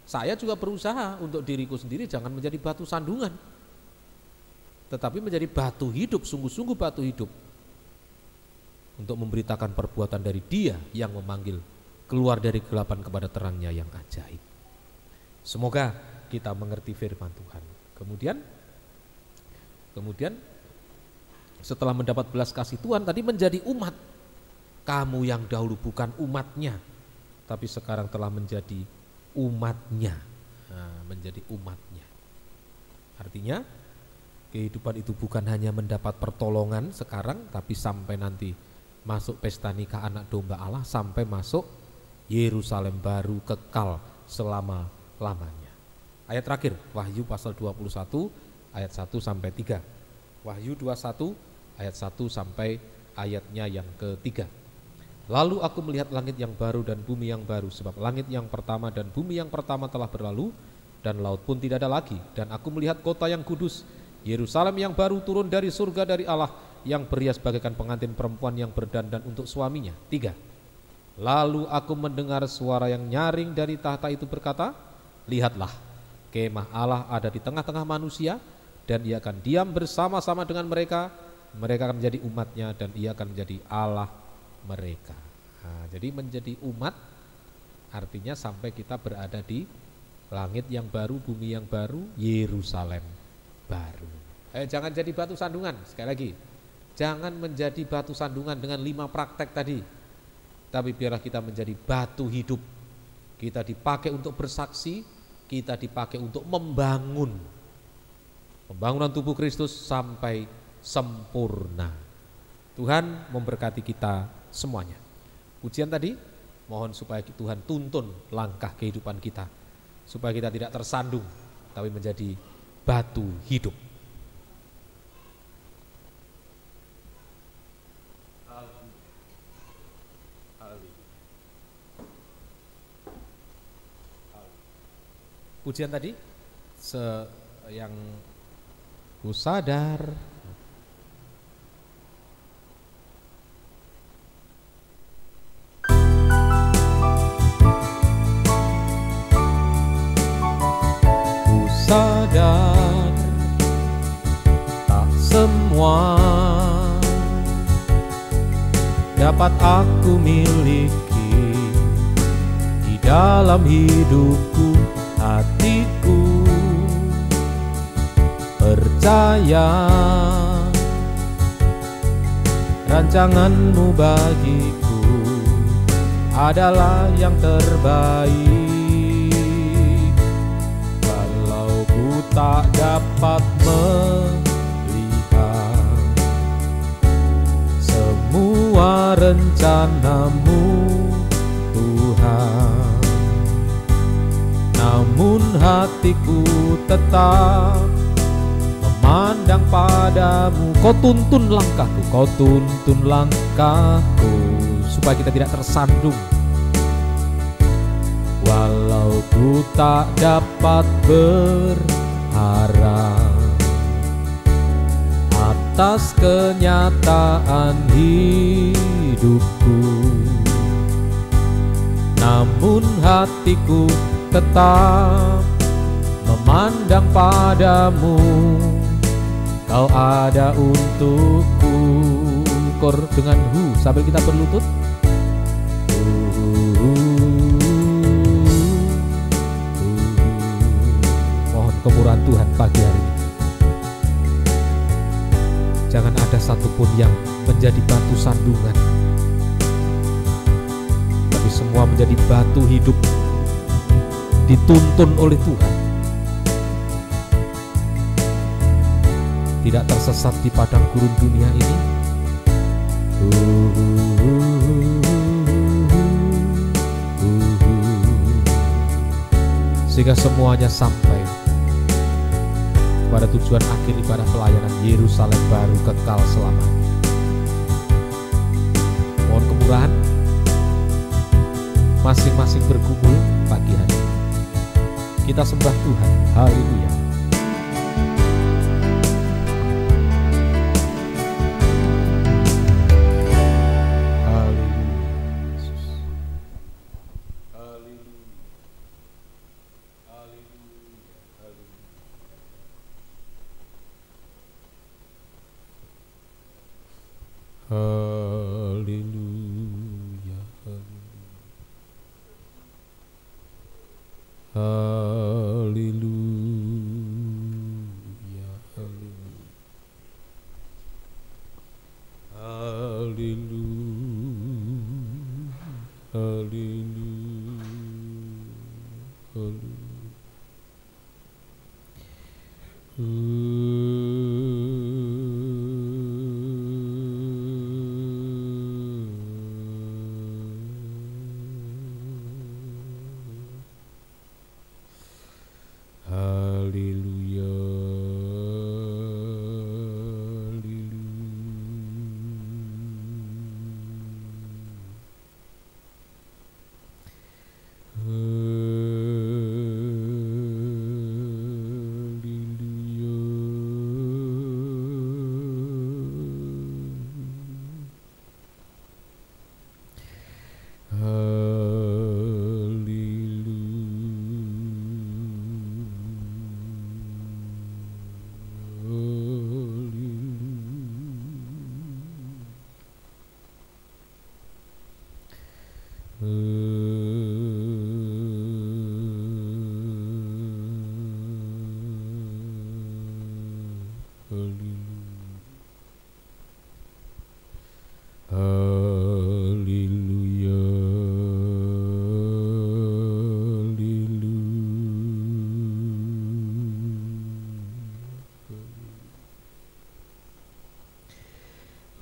B: Saya juga berusaha untuk diriku sendiri jangan menjadi batu sandungan, tetapi menjadi batu hidup, sungguh-sungguh batu hidup, untuk memberitakan perbuatan dari Dia yang memanggil keluar dari kegelapan kepada terangnya yang ajaib. Semoga kita mengerti firman Tuhan. Kemudian setelah mendapat belas kasih Tuhan tadi menjadi umat. Kamu yang dahulu bukan umatnya, tapi sekarang telah menjadi umatnya. Menjadi umatnya. Artinya kehidupan itu bukan hanya mendapat pertolongan sekarang, tapi sampai nanti masuk pesta nikah anak domba Allah, sampai masuk Yerusalem baru kekal selama-lamanya. Ayat terakhir, Wahyu pasal 21 ayat 1 sampai 3. Wahyu 21 ayat 1 sampai ayatnya yang ketiga. Lalu aku melihat langit yang baru dan bumi yang baru, sebab langit yang pertama dan bumi yang pertama telah berlalu, dan laut pun tidak ada lagi. Dan aku melihat kota yang kudus, Yerusalem yang baru turun dari surga dari Allah, yang berhias bagaikan pengantin perempuan yang berdandan untuk suaminya. 3. Lalu aku mendengar suara yang nyaring dari tahta itu berkata, lihatlah, kemah Allah ada di tengah-tengah manusia, dan ia akan diam bersama-sama dengan mereka. Mereka akan menjadi umatnya dan ia akan menjadi Allah mereka. Nah, jadi menjadi umat artinya sampai kita berada di langit yang baru, bumi yang baru, Yerusalem baru. Jangan jadi batu sandungan. Sekali lagi, jangan menjadi batu sandungan dengan 5 praktek tadi, tapi biarlah kita menjadi batu hidup. Kita dipakai untuk bersaksi, kita dipakai untuk membangun pembangunan tubuh Kristus sampai sempurna. Tuhan memberkati kita semuanya. Pujian tadi, mohon supaya Tuhan tuntun langkah kehidupan kita, supaya kita tidak tersandung, tapi menjadi batu hidup. Pujian tadi yang ku sadar tak semua dapat aku miliki di dalam hidupku. Hatiku percaya rancanganmu bagiku adalah yang terbaik. Walau ku tak dapat melihat semua rencanamu, Tuhan, namun hatiku tetap memandang padamu. Kau tuntun langkahku, kau tuntun langkahku, supaya kita tidak tersandung. Walau ku tak dapat berharap atas kenyataan hidupku, namun hatiku tetap memandang padamu. Kau ada untukku. Kor dengan sambil kita berlutut. Mohon kemurahan Tuhan pagi hari ini. Jangan ada satupun yang menjadi batu sandungan, tapi semua menjadi batu hidup, dituntun oleh Tuhan, tidak tersesat di padang gurun dunia ini. Sehingga semuanya sampai pada tujuan akhir ibadah pelayanan Yerusalem baru kekal selamanya. Mohon kemurahan masing-masing bergumul pagi hari. Kita sembah Tuhan. Haleluya. Haleluya. Haleluya. Haleluya.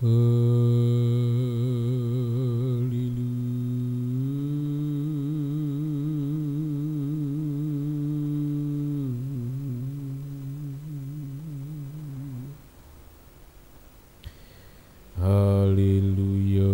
B: Haleluya, haleluya,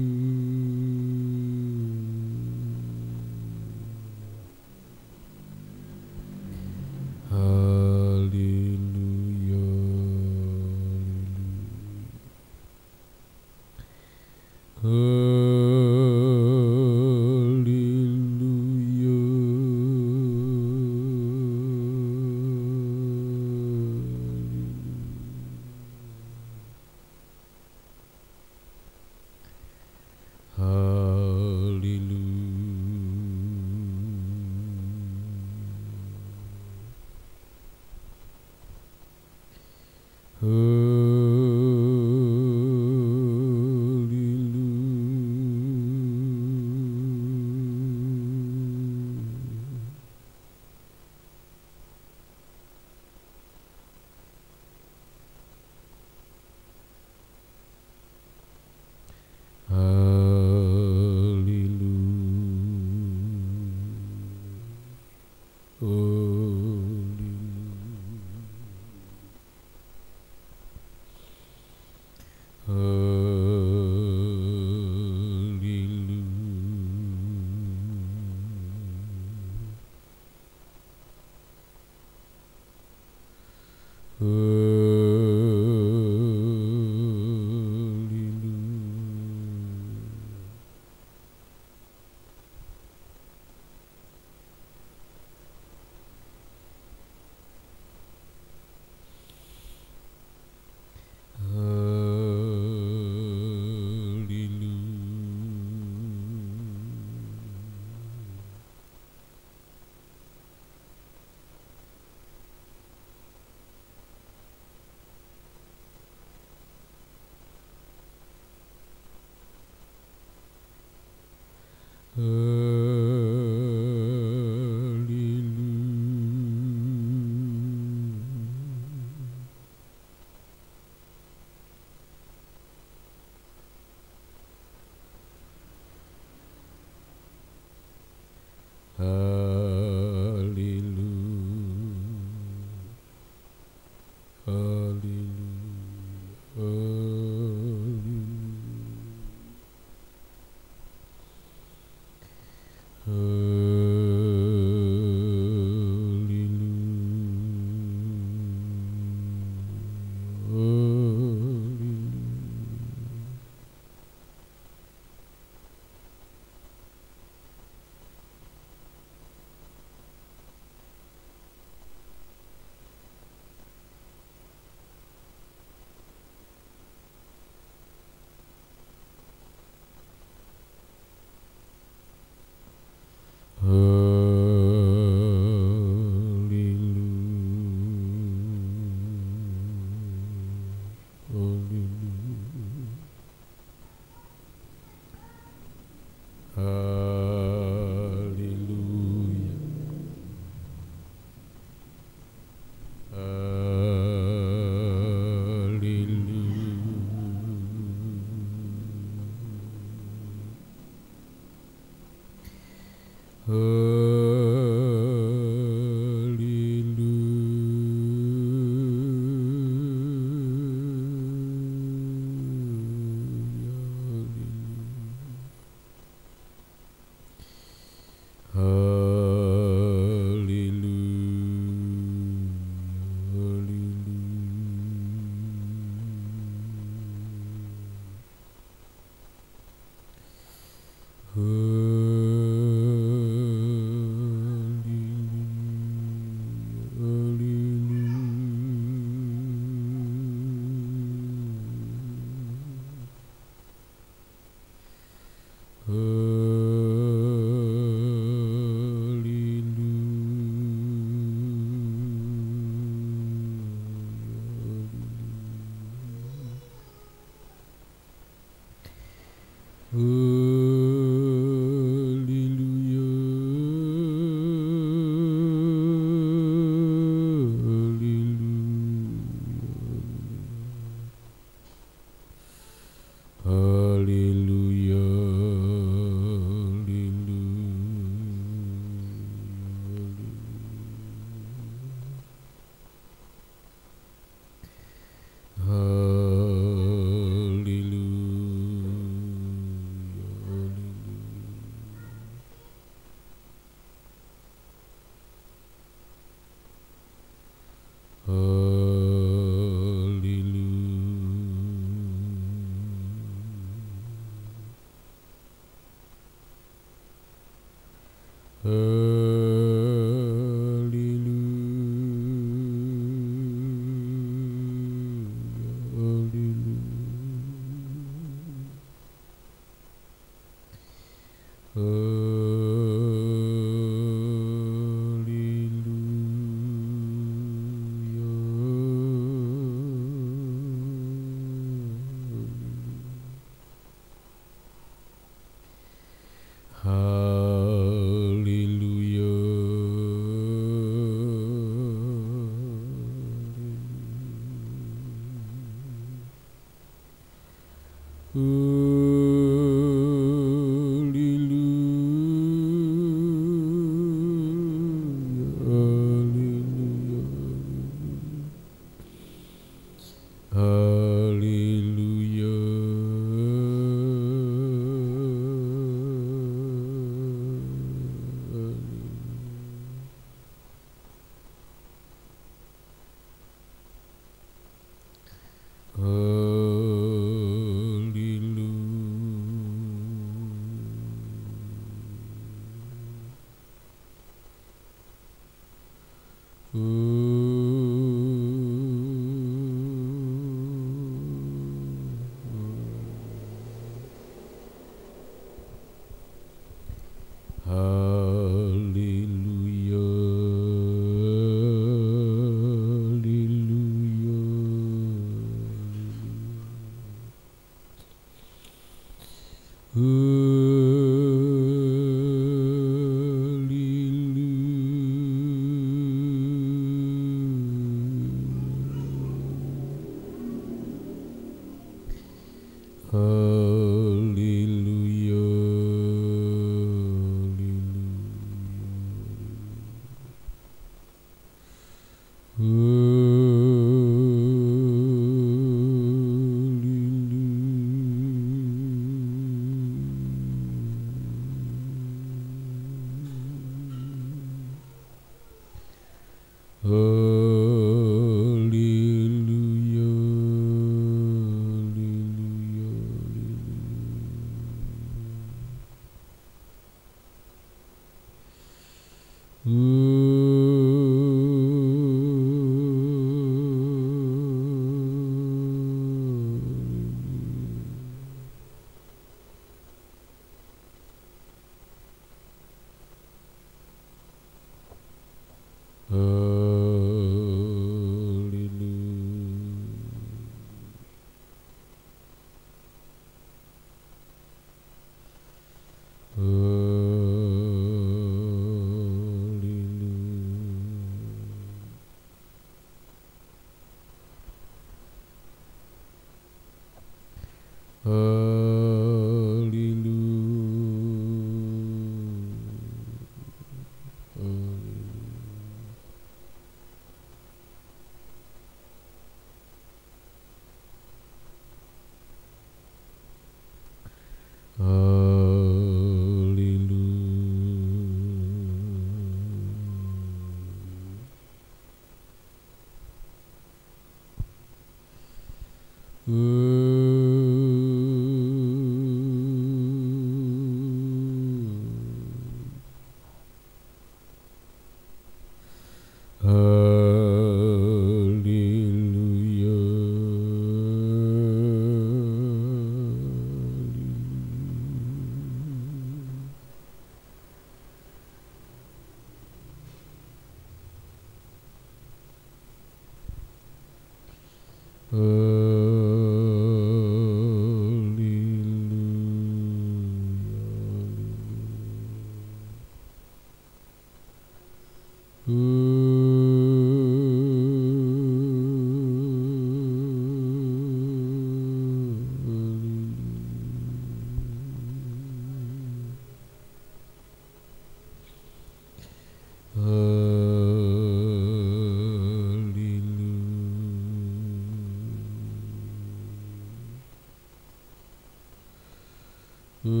B: Haleluya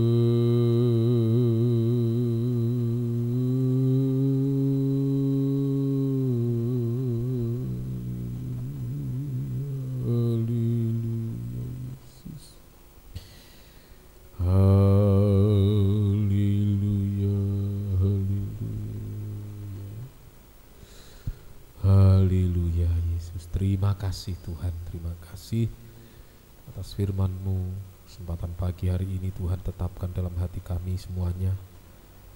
B: Yesus. Terima kasih Tuhan, terima kasih atas firman-Mu. Kesempatan pagi hari ini Tuhan tetapkan dalam hati kami semuanya.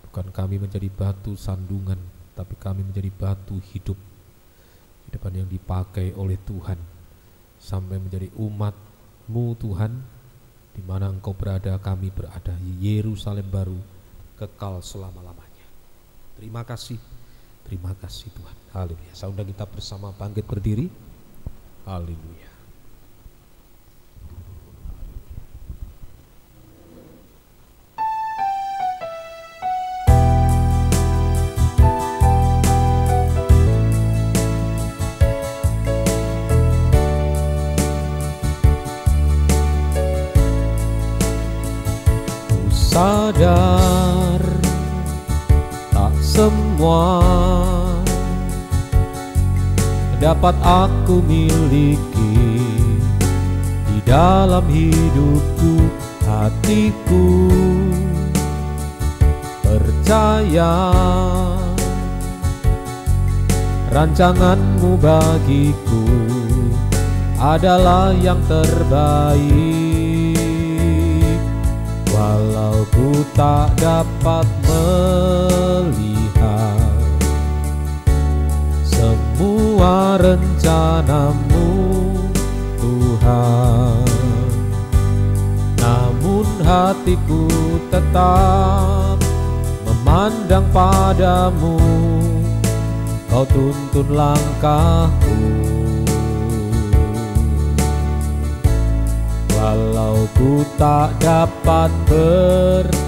B: Bukan kami menjadi batu sandungan, tapi kami menjadi batu hidup di depan yang dipakai oleh Tuhan sampai menjadi umat-Mu Tuhan. Di mana Engkau berada, kami berada. Yerusalem baru kekal selama-lamanya. Terima kasih Tuhan. Haleluya. Saya undang kita bersama bangkit berdiri. Haleluya. Sadar tak semua dapat aku miliki di dalam hidupku, hatiku percaya rancangan-Mu bagiku adalah yang terbaik. Walau ku tak dapat melihat semua rencana-Mu Tuhan, namun hatiku tetap memandang padamu. Kau tuntun langkahku. Walau ku tak dapat berharap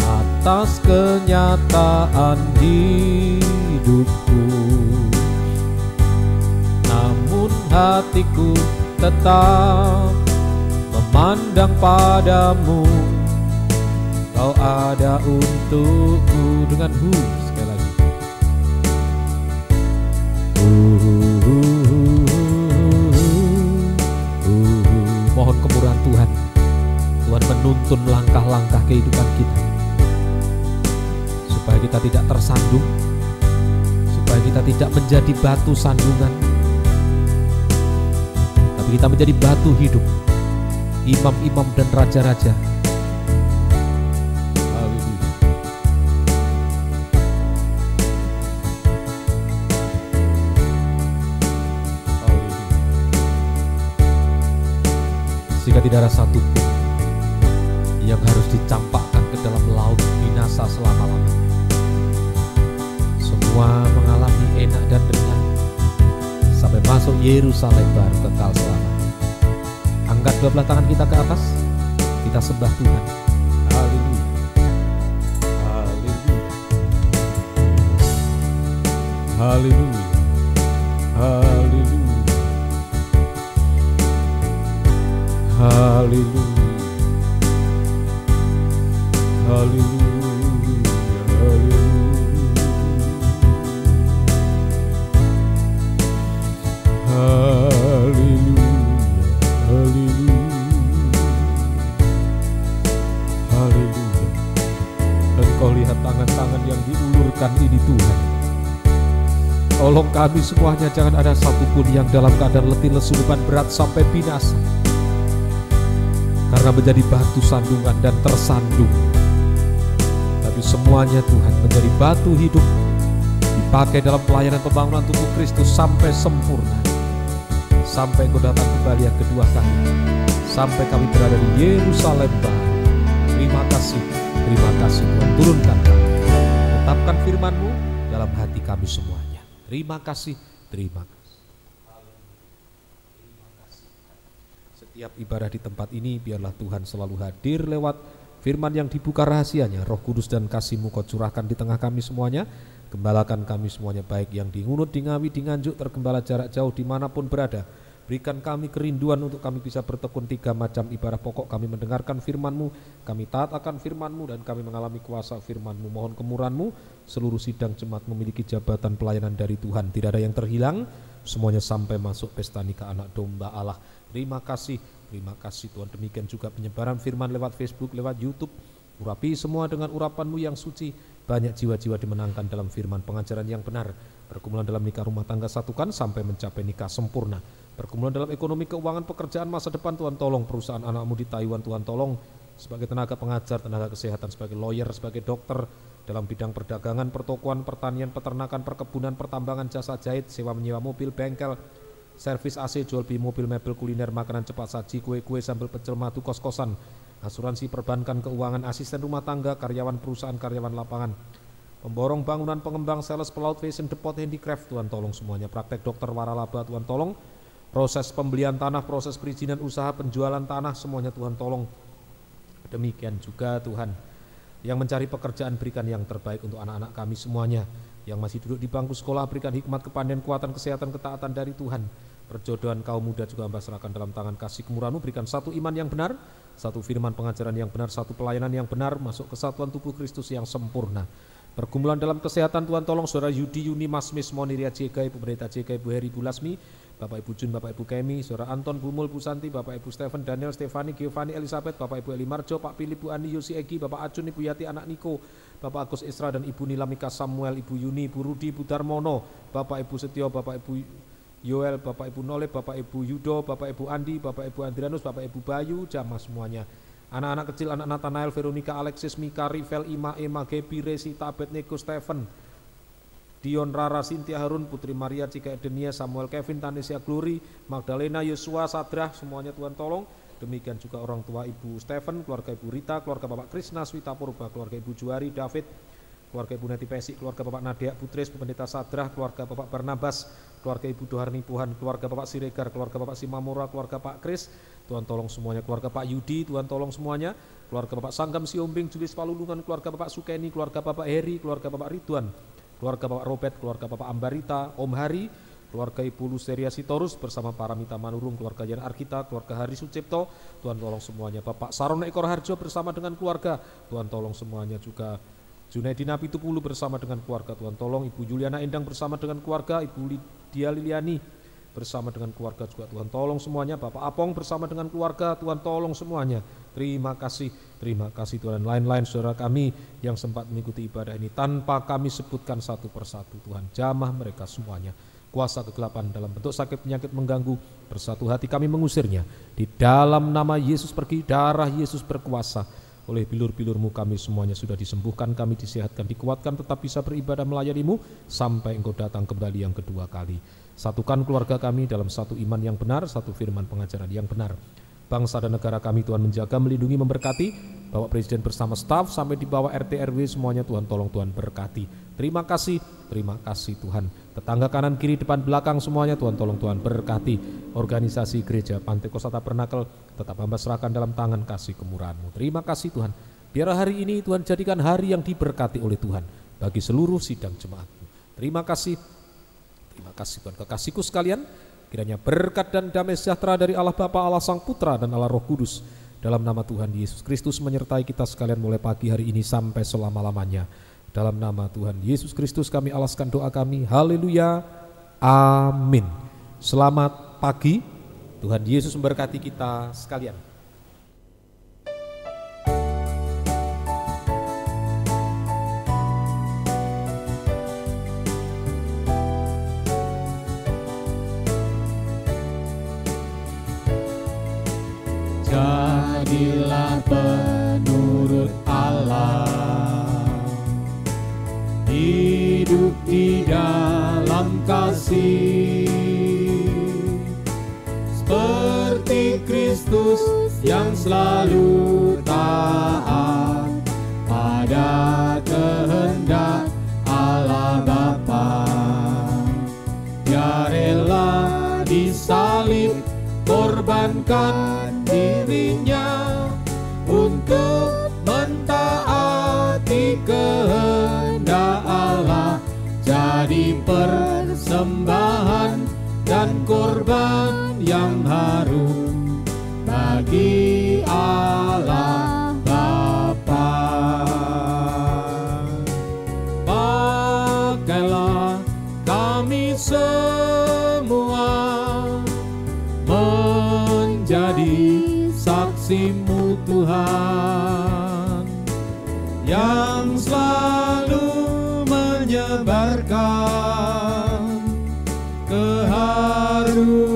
B: atas kenyataan hidupku, namun hatiku tetap memandang padamu. Kau ada untukku. Dengan sekali lagi. Mohon kemurahan Tuhan. Tuhan menuntun langkah-langkah kehidupan kita, supaya kita tidak tersandung, supaya kita tidak menjadi batu sandungan, tapi kita menjadi batu hidup, imam-imam dan raja-raja. Sehingga tidak ada satu pun yang harus dicampakkan ke dalam laut binasa selama-lamanya. Semua mengalami enak dan ringan sampai masuk Yerusalem baru kekal selamanya. Angkat dua belah tangan kita ke atas, kita sembah Tuhan. Haleluya. Haleluya. Haleluya. Haleluya. Haleluya. Haleluya. Haleluya. Haleluya. Haleluya. Dan Kau lihat tangan-tangan yang diulurkan ini Tuhan. Tolong kami semuanya, jangan ada satupun yang dalam keadaan letih lesu, beban berat sampai binasa karena menjadi batu sandungan dan tersandung. Tapi semuanya Tuhan menjadi batu hidup, dipakai dalam pelayanan pembangunan tubuh Kristus sampai sempurna, sampai Kau datang kembali yang kedua kali, sampai kami berada di Yerusalem baru. Terima kasih Tuhan. Turunkan kami, tetapkan firman-Mu dalam hati kami semuanya. Terima kasih. Setiap ibadah di tempat ini biarlah Tuhan selalu hadir lewat firman yang dibuka rahasianya. Roh Kudus dan kasih-Mu Kau curahkan di tengah kami semuanya. Gembalakan kami semuanya, baik yang di Ngunut, di Ngawi, di Nganjuk, tergembala jarak jauh dimanapun berada. Berikan kami kerinduan untuk kami bisa bertekun 3 macam ibadah pokok. Kami mendengarkan firman-Mu, kami taat akan firman-Mu, dan kami mengalami kuasa firman-Mu. Mohon kemurahan-Mu, seluruh sidang jemaat memiliki jabatan pelayanan dari Tuhan. Tidak ada yang terhilang, semuanya sampai masuk pesta nikah anak domba Allah. Terima kasih Tuhan. Demikian juga penyebaran firman lewat Facebook, lewat YouTube. Urapi semua dengan urapan-Mu yang suci. Banyak jiwa-jiwa dimenangkan dalam firman, pengajaran yang benar. Pergumulan dalam nikah rumah tangga satukan sampai mencapai nikah sempurna. Pergumulan dalam ekonomi, keuangan, pekerjaan, masa depan, Tuhan tolong. Perusahaan anak-Mu di Taiwan, Tuhan tolong. Sebagai tenaga pengajar, tenaga kesehatan, sebagai lawyer, sebagai dokter, dalam bidang perdagangan, pertokoan, pertanian, peternakan, perkebunan, pertambangan, jasa jahit, sewa menyewa mobil, bengkel, servis AC, jual beli mobil, mebel, kuliner, makanan cepat saji, kue-kue, sambal pecel, madu, kos-kosan, asuransi, perbankan, keuangan, asisten rumah tangga, karyawan perusahaan, karyawan lapangan, pemborong bangunan, pengembang, sales, pelaut, fashion, depot, handicraft, Tuhan tolong semuanya. Praktek dokter, waralaba, Tuhan tolong. Proses pembelian tanah, proses perizinan usaha, penjualan tanah, semuanya Tuhan tolong. Demikian juga Tuhan, yang mencari pekerjaan berikan yang terbaik untuk anak-anak kami semuanya. Yang masih duduk di bangku sekolah berikan hikmat, kepandaian, kekuatan, kesehatan, ketaatan dari Tuhan. Perjodohan kaum muda juga Hamba serahkan dalam tangan kasih kemurahan-Mu. Berikan satu iman yang benar, satu firman pengajaran yang benar, satu pelayanan yang benar, masuk kesatuan tubuh Kristus yang sempurna. Pergumulan dalam kesehatan Tuhan tolong Saudara Yudi, Yuni, Masmis, Moniria, JK, Ibu Pendeta JK, Ibu Heri, Bu Lasmi, Bapak Ibu Jun, Bapak Ibu Kemi, Saudara Anton, Bu Mul, Bu Santi, Bapak Ibu Stephen, Daniel, Stefani, Giovanni, Elizabeth, Bapak Ibu Eli Marjo, Pak Philip, Bu Ani, Yosi Egi, Bapak Acun, Ibu Yati, anak Niko, Bapak Agus Isra dan Ibu Nilamika Samuel, Ibu Yuni, Bu Rudi, Bu Darmono, Bapak Ibu Setio, Bapak Ibu Yoel, Bapak Ibu Nolep, Bapak Ibu Yudo, Bapak Ibu Andi, Bapak Ibu Andrianus, Bapak Ibu Bayu, jamaah semuanya. Anak-anak kecil, anak Nathanael, Veronica, Alexis, Mika, Rivel, Ima, Emma, Gebi, Resi, Tabet, Neko, Stephen, Dion, Rara, Cynthia, Harun, Putri Maria, Cika Edenia, Samuel, Kevin, Tanesia, Glory, Magdalena, Yosua, Sadrah, semuanya Tuhan tolong. Demikian juga orang tua Ibu Stephen, keluarga Ibu Rita, keluarga Bapak Krishna, Swita Purba, keluarga Ibu Juari, David, keluarga Ibu Neti Pesik, keluarga Bapak Nadia Putris, Pendeta Sadrah, keluarga Bapak Barnabas, keluarga Ibu Doharni Puhan, keluarga Bapak Siregar, keluarga Bapak Simamura, keluarga Pak Kris, Tuhan tolong semuanya. Keluarga Pak Yudi, Tuhan tolong semuanya. Keluarga Bapak Sanggam Siombing, Julis Palulungan, keluarga Bapak Sukeni, keluarga Bapak Heri, keluarga Bapak Ridwan, keluarga Bapak Robert, keluarga Bapak Ambarita, Om Hari, keluarga Ibu Luseria Sitorus bersama Paramita Manurung, keluarga Jan Arkita, keluarga Hari Sucipto, Tuhan tolong semuanya. Bapak Sarono Ekor Harjo bersama dengan keluarga, Tuhan tolong semuanya juga. Junaidina Pitupulu bersama dengan keluarga, Tuhan tolong. Ibu Juliana Endang bersama dengan keluarga, Ibu Lydia Liliani bersama dengan keluarga juga, Tuhan tolong semuanya. Bapak Apong bersama dengan keluarga, Tuhan tolong semuanya. Terima kasih Tuhan. Lain-lain saudara kami yang sempat mengikuti ibadah ini tanpa kami sebutkan satu persatu, Tuhan jamah mereka semuanya. Kuasa kegelapan dalam bentuk sakit penyakit mengganggu, bersatu hati kami mengusirnya. Di dalam nama Yesus pergi, darah Yesus berkuasa. Oleh bilur-bilur-Mu kami semuanya sudah disembuhkan, kami disehatkan, dikuatkan, tetap bisa beribadah melayani-Mu sampai Engkau datang kembali yang kedua kali. Satukan keluarga kami dalam satu iman yang benar, satu firman pengajaran yang benar. Bangsa dan negara kami Tuhan menjaga, melindungi, memberkati. Bapak Presiden bersama staf sampai di bawah RT RW semuanya Tuhan tolong, Tuhan berkati. Terima kasih Tuhan. Tetangga kanan kiri depan belakang semuanya Tuhan tolong, Tuhan berkati. Organisasi Gereja Pantai Kosta Tabernakel tetap Hamba serahkan dalam tangan kasih kemurahan-Mu. Terima kasih Tuhan. Biar hari ini Tuhan jadikan hari yang diberkati oleh Tuhan bagi seluruh sidang jemaat-Mu. Terima kasih Tuhan. Kekasihku sekalian, kiranya berkat dan damai sejahtera dari Allah Bapa, Allah Sang Putra dan Allah Roh Kudus dalam nama Tuhan Yesus Kristus menyertai kita sekalian mulai pagi hari ini sampai selama-lamanya. Dalam nama Tuhan Yesus Kristus kami alaskan doa kami. Haleluya. Amin. Selamat pagi. Tuhan Yesus memberkati kita sekalian.
A: Jadilah penurut Allah, hidup di dalam kasih, seperti Kristus yang selalu taat pada kehendak Allah Bapa. Dia rela disalib, korbankan dirinya untuk mentaati kehendak Allah, jadi persembahan dan korban yang harum bagi Allah Bapa. Pakailah kami semua menjadi saksi-Mu Tuhan, yang selalu menyebarkan keharuman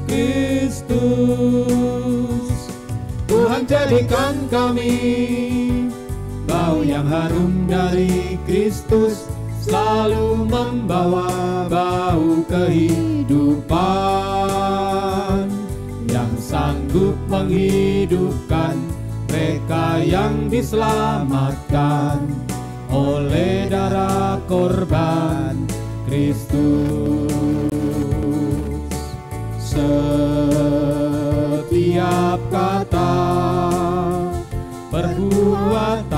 A: Kristus. Tuhan, jadikan kami bau yang harum dari Kristus, selalu membawa bau kehidupan yang sanggup menghidupkan mereka yang diselamatkan oleh darah korban Kristus. Setiap kata, perbuatan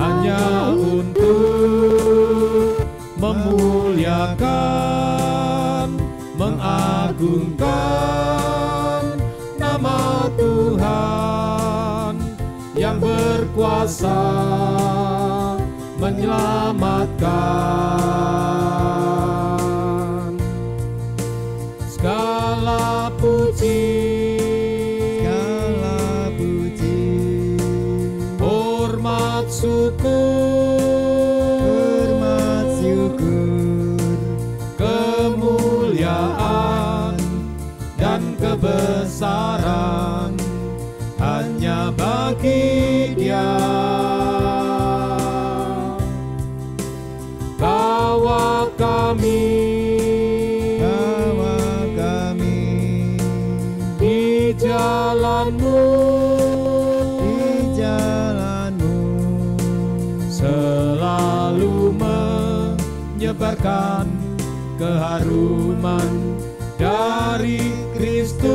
A: hanya untuk memuliakan, mengagungkan nama Tuhan yang berkuasa menyelamatkan. Segala puji, hormat syukur, kemuliaan dan kebesaran hanya bagi Dia. Bawa kami di jalan-Mu, selalu menyebarkan keharuman dari Kristus.